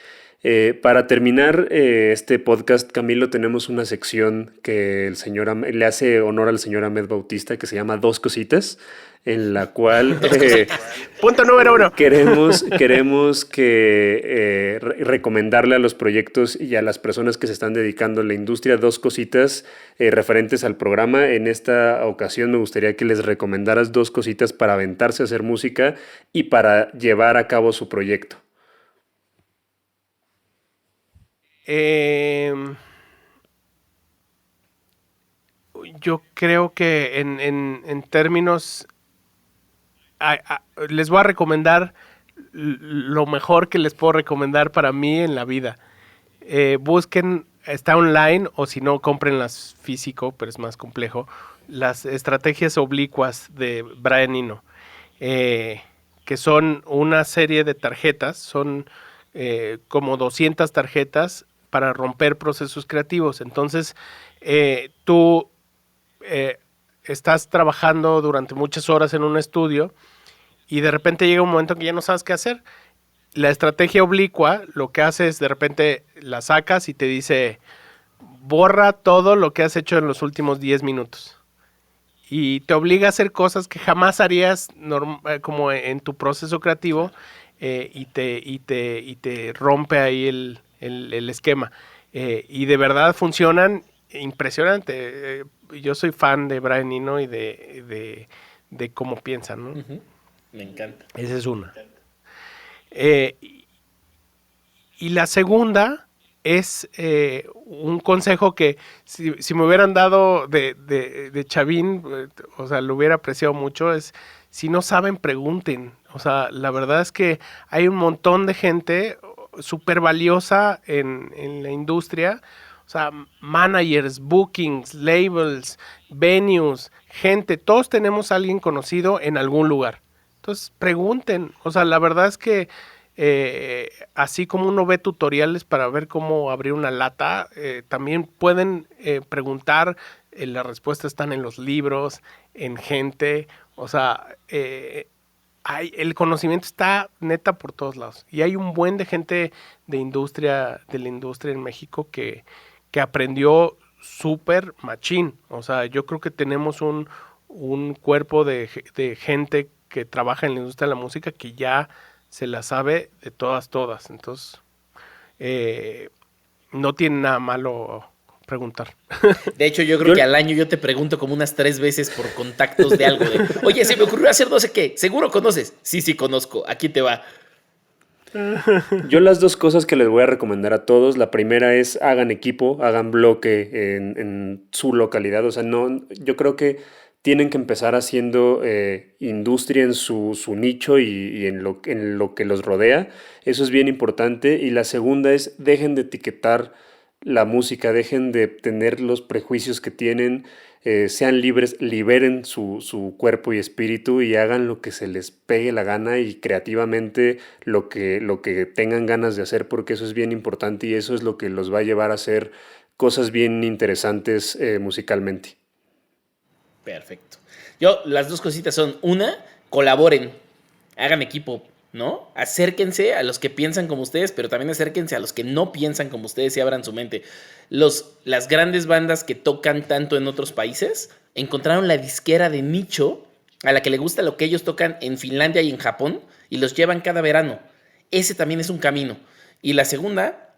Para terminar este podcast, Camilo, tenemos una sección que le hace honor al señor Ahmed Bautista, que se llama Dos Cositas, en la cual punto número 1. Queremos que recomendarle a los proyectos y a las personas que se están dedicando a la industria dos cositas referentes al programa. En esta ocasión me gustaría que les recomendaras dos cositas para aventarse a hacer música y para llevar a cabo su proyecto. Yo creo que en términos les voy a recomendar lo mejor que les puedo recomendar para mí en la vida. Busquen, está online, o si no, cómprenlas físico, pero es más complejo, las estrategias oblicuas de Brian Eno, que son una serie de tarjetas, son como 200 tarjetas para romper procesos creativos. Entonces, tú estás trabajando durante muchas horas en un estudio y de repente llega un momento que ya no sabes qué hacer. La estrategia oblicua lo que hace es de repente la sacas y te dice, borra todo lo que has hecho en los últimos 10 minutos. Y te obliga a hacer cosas que jamás harías como en tu proceso creativo, y te rompe ahí el esquema. Y de verdad funcionan impresionante. Yo soy fan de Brian Eno y de cómo piensan, ¿no? Uh-huh. Me encanta. Esa es una. Y la segunda es un consejo que si me hubieran dado de chavín, o sea, lo hubiera apreciado mucho, es si no saben, pregunten. O sea, la verdad es que hay un montón de gente súper valiosa en la industria. O sea, managers, bookings, labels, venues, gente, todos tenemos a alguien conocido en algún lugar. Entonces, pregunten. O sea, la verdad es que así como uno ve tutoriales para ver cómo abrir una lata, también pueden preguntar. Las respuestas están en los libros, en gente. O sea, el conocimiento está neta por todos lados. Y hay un buen de gente de la industria en México que aprendió súper machín. O sea, yo creo que tenemos un cuerpo de gente que trabaja en la industria de la música que ya se la sabe de todas. Entonces, no tiene nada malo preguntar. De hecho, yo creo que al año yo te pregunto como unas 3 veces por contactos de algo. Oye, se me ocurrió hacer no sé qué. ¿Seguro conoces? Sí, conozco. Aquí te va. Yo las dos cosas que les voy a recomendar a todos, la primera es hagan equipo, hagan bloque en su localidad. O sea, yo creo que tienen que empezar haciendo industria en su nicho y en lo que los rodea. Eso es bien importante. Y la segunda es dejen de etiquetar la música, dejen de tener los prejuicios que tienen, sean libres, liberen su cuerpo y espíritu y hagan lo que se les pegue la gana y creativamente lo que tengan ganas de hacer, porque eso es bien importante y eso es lo que los va a llevar a hacer cosas bien interesantes musicalmente. Perfecto. Las dos cositas son, una, colaboren, hagan equipo, ¿no? Acérquense a los que piensan como ustedes, pero también acérquense a los que no piensan como ustedes y abran su mente. Las grandes bandas que tocan tanto en otros países encontraron la disquera de nicho a la que le gusta lo que ellos tocan en Finlandia y en Japón y los llevan cada verano. ese también es un camino. Y la segunda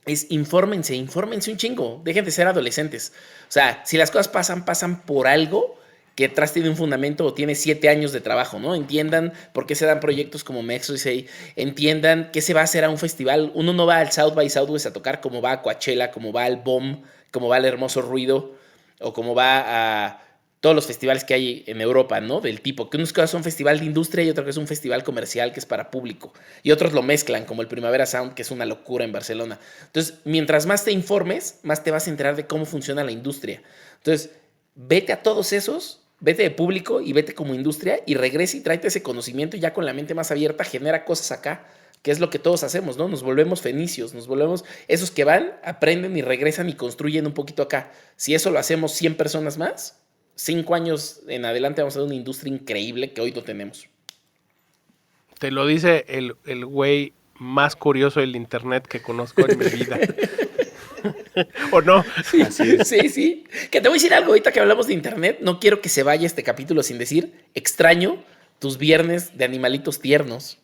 es infórmense un chingo. Dejen de ser adolescentes. O sea, si las cosas pasan por algo que atrás tiene un fundamento o tiene 7 años de trabajo, ¿no? Entiendan por qué se dan proyectos como Mexrosay, entiendan qué se va a hacer a un festival. Uno no va al South by Southwest a tocar como va a Coachella, como va al BOM, como va al Hermoso Ruido, o como va a todos los festivales que hay en Europa, ¿no? Del tipo, que unos cosas son festival de industria y otro que es un festival comercial que es para público. Y otros lo mezclan, como el Primavera Sound, que es una locura en Barcelona. Entonces, mientras más te informes, más te vas a enterar de cómo funciona la industria. Entonces, vete a todos esos, vete de público y vete como industria y regresa y tráete ese conocimiento y ya con la mente más abierta genera cosas acá, que es lo que todos hacemos, ¿no? Nos volvemos fenicios, nos volvemos esos que van, aprenden y regresan y construyen un poquito acá. Si eso lo hacemos 100 personas más, 5 años en adelante vamos a tener una industria increíble que hoy no tenemos. Te lo dice el güey más curioso del internet que conozco en mi vida. ¿O no? Sí, sí. Que te voy a decir algo, ahorita que hablamos de internet, no quiero que se vaya este capítulo sin decir, extraño tus viernes de animalitos tiernos.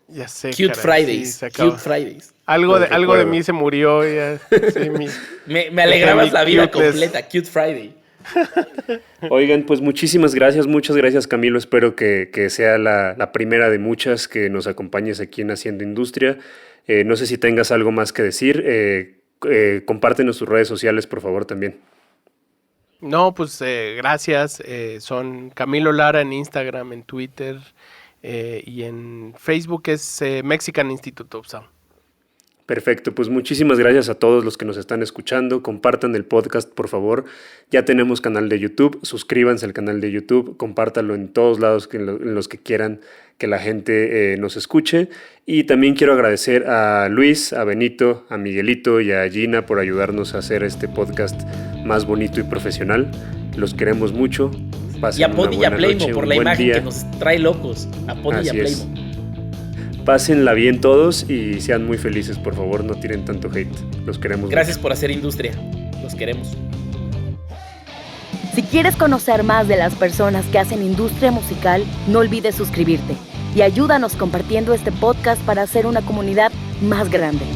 Ya sé. Cute Fridays. Sí, Cute Fridays. Algo de mí se murió. Ya, sí, me alegrabas la vida completa. Cute Friday. Oigan, pues muchísimas gracias, muchas gracias, Camilo. Espero que sea la primera de muchas que nos acompañes aquí en Haciendo Industria. No sé si tengas algo más que decir. Compártenos tus redes sociales, por favor, también. No, pues gracias. Son Camilo Lara en Instagram, en Twitter y en Facebook es Mexican Institute of Sound. Perfecto, pues muchísimas gracias a todos los que nos están escuchando. Compartan el podcast, por favor. Ya tenemos canal de YouTube. Suscríbanse al canal de YouTube. Compártanlo en todos lados en los que quieran que la gente nos escuche. Y también quiero agradecer a Luis, a Benito, a Miguelito y a Gina por ayudarnos a hacer este podcast más bonito y profesional. Los queremos mucho. Pasen y a Pony y a Playmo por la imagen que nos trae locos. A Pony y a Playmo. Pásenla bien todos y sean muy felices, por favor, no tiren tanto hate. Los queremos. Gracias mucho. por hacer industria. Los queremos. Si quieres conocer más de las personas que hacen industria musical, no olvides suscribirte y ayúdanos compartiendo este podcast para hacer una comunidad más grande.